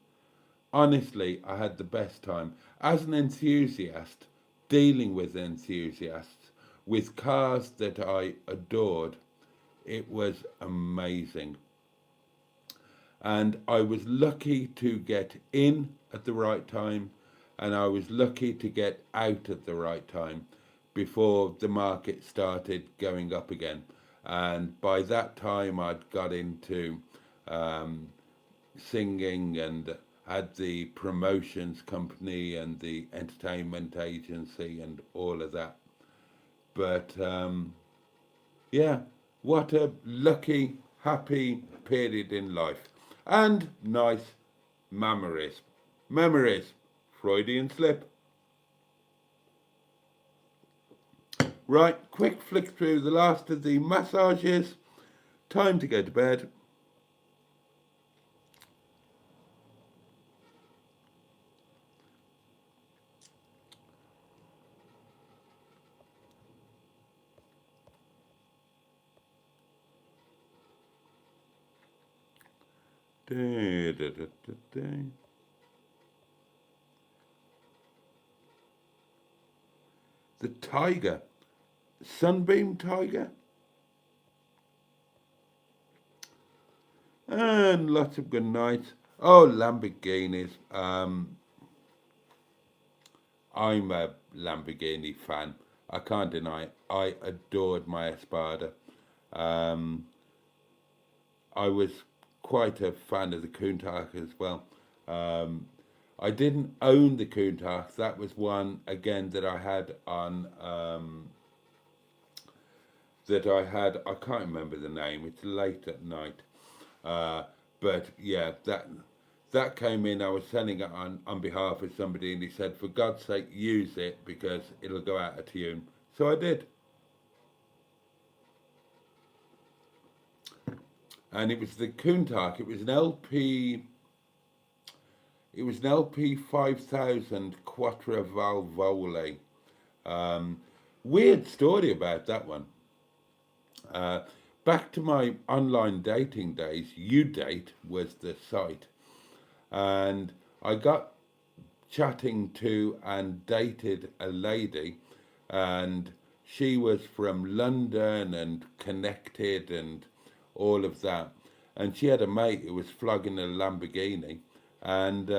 Honestly, I had the best time. As an enthusiast, dealing with enthusiasts, with cars that I adored, it was amazing. And I was lucky to get in at the right time, and I was lucky to get out at the right time before the market started going up again. And by that time I'd got into singing and had the promotions company and the entertainment agency and all of that. But yeah, what a lucky, happy period in life. And nice memories. Memories. Freudian slip. Right, quick flick through the last of the massages. Time to go to bed. The Tiger. Sunbeam Tiger. And lots of good nights. Oh, Lamborghinis. I'm a Lamborghini fan. I can't deny it. I adored my Espada. I was quite a fan of the Countach as well. I didn't own the Countach. That was one, again, that I had on... I can't remember the name. It's late at night. But yeah, that came in. I was selling it on behalf of somebody, and he said, for God's sake, use it because it'll go out of tune. So I did. And it was the Countach. It was an LP 5000 Quattro Valvole. Weird story about that one. Back to my online dating days, UDate was the site, and I got chatting to and dated a lady, and she was from London and connected and all of that, and she had a mate who was flogging a Lamborghini, and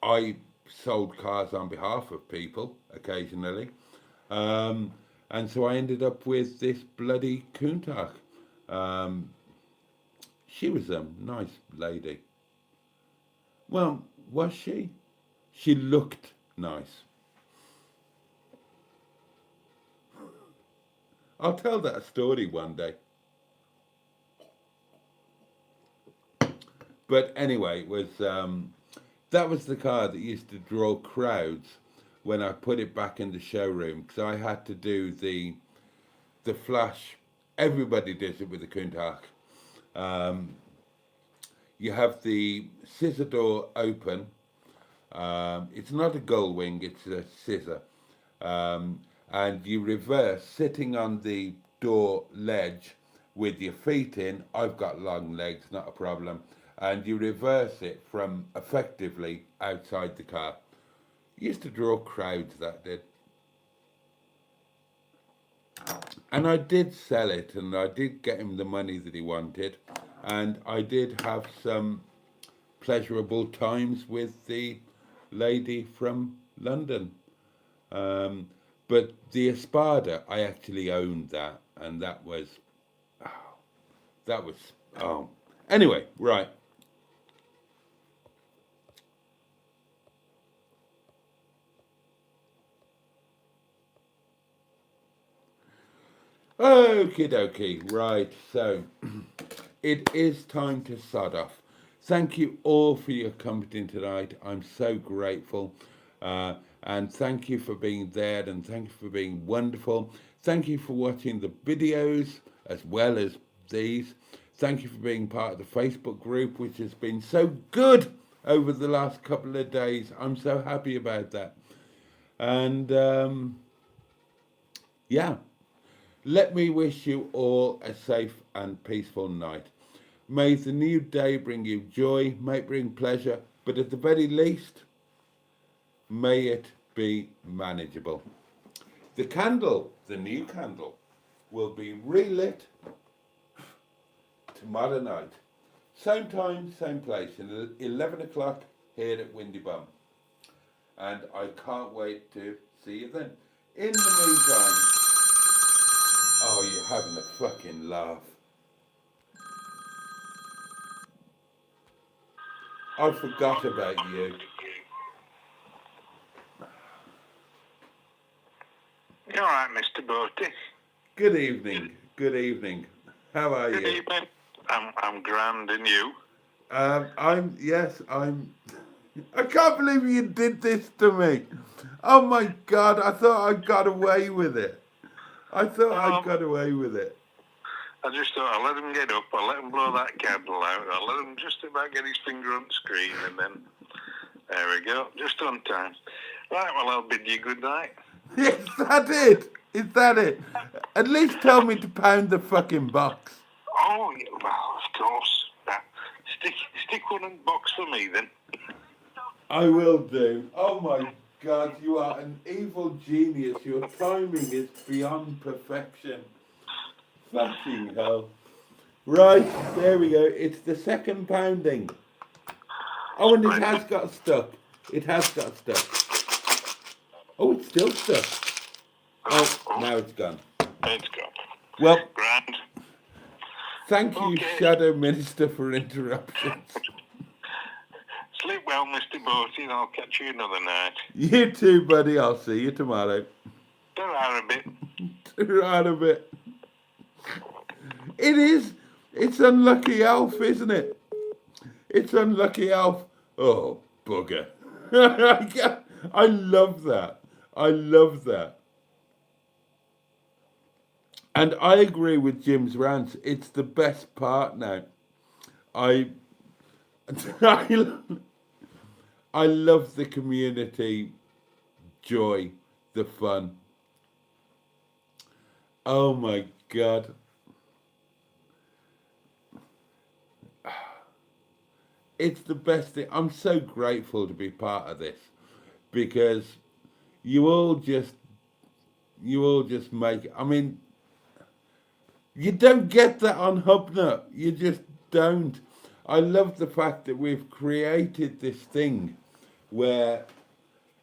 I sold cars on behalf of people occasionally. And so I ended up with this bloody Countach. She was a nice lady. Well, was she? She looked nice. I'll tell that story one day. But anyway, it was that was the car that used to draw crowds when I put it back in the showroom, because I had to do the flash. Everybody does it with the Countach. You have the scissor door open. It's not a gull wing, it's a scissor. And you reverse, sitting on the door ledge with your feet in. I've got long legs, not a problem. And you reverse it from effectively outside the car. Used to draw crowds, that did. And I did sell it, and I did get him the money that he wanted, and I did have some pleasurable times with the lady from London. But the Espada, I actually owned that, and that was anyway, right. Okie dokie, right, so it is time to sod off. Thank you all for your company tonight. I'm so grateful. And thank you for being there, and thank you for being wonderful. Thank you for watching the videos as well as these. Thank you for being part of the Facebook group, which has been so good over the last couple of days. I'm so happy about that. And yeah. Let me wish you all a safe and peaceful night. May the new day bring you joy, may it bring pleasure, but at the very least, may it be manageable. The candle, the new candle, will be relit tomorrow night. Same time, same place, 11 o'clock here at Windy Bum. And I can't wait to see you then. In the meantime, oh, you're having a fucking laugh. I forgot about you. You all right, Mr. Boaty? Good evening. Good evening. How are you? Good evening. I'm grand, and you? I can't believe you did this to me. Oh my God, I thought I got away with it. I got away with it. I just thought I'll let him get up, I'll let him blow that candle out, I'll let him just about get his finger on the screen, and then there we go, just on time. Right, well, I'll bid you good night. Is that it? Is that it? At least tell me to pound the fucking box. Oh, yeah, well, of course. Stick one in the box for me then. I will do. Oh my God, you are an evil genius. Your timing is beyond perfection. Fucking hell. Right, there we go. It's the second pounding. Oh, and it has got stuck. It has got stuck. Oh, it's still stuck. Oh, now it's gone. It's gone. Well, Grand. thank you, Okay. Shadow Minister, for interruptions. Sleep well, Mr. Boaty, and I'll catch you another night. You too, buddy. I'll see you tomorrow. Ta-ra a bit. Right a bit. It is. It's unlucky Alf, isn't it? It's unlucky Alf. Oh, bugger. I love that. I love that. And I agree with Jim's rant. It's the best part now. I love the community joy, the fun. Oh my God. It's the best thing. I'm so grateful to be part of this because you all just make, I mean, you don't get that on Hubnut. You just don't. I love the fact that we've created this thing where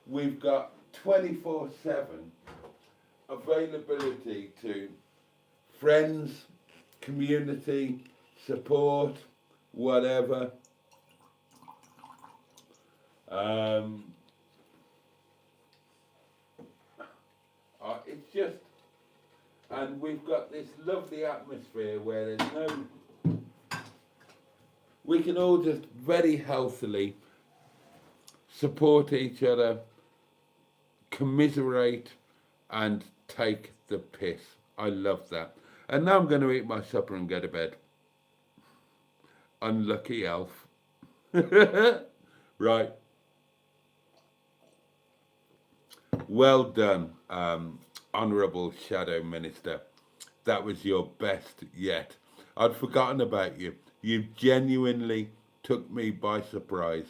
we've got 24/7 availability to friends, community, support, whatever. It's just, and we've got this lovely atmosphere where there's no, we can all just very healthily support each other, commiserate, and take the piss. I love that. And now I'm going to eat my supper and go to bed. Unlucky elf. Right. Well done, Honourable Shadow Minister. That was your best yet. I'd forgotten about you. You genuinely took me by surprise.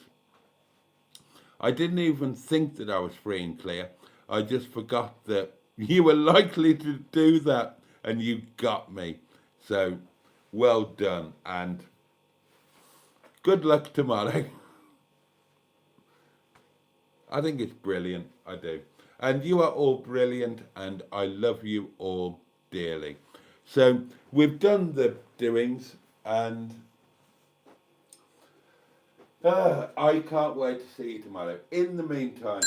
I didn't even think that I was free and clear. I just forgot that you were likely to do that and you got me. So, well done and good luck tomorrow. I think it's brilliant, I do. And you are all brilliant and I love you all dearly. So, we've done the doings and I can't wait to see you tomorrow. In the meantime,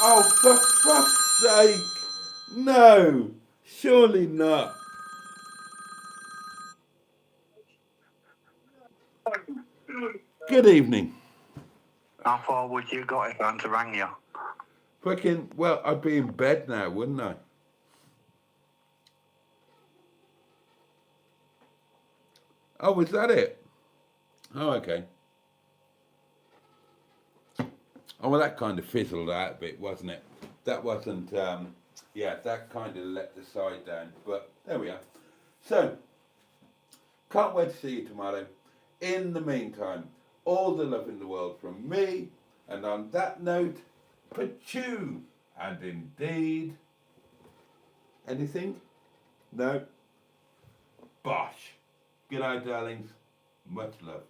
oh, for fuck's sake, no, surely not. Good evening. How far would you got if I hadn't rang you? Fucking, well, I'd be in bed now, wouldn't I? Oh, was that it? Oh, okay. Oh, well, that kind of fizzled out a bit, wasn't it? That wasn't, yeah, that kind of let the side down. But there we are. So, can't wait to see you tomorrow. In the meantime, all the love in the world from me. And on that note, Pachoo. And indeed, anything? No? Bosh. Good night, darlings. Much love.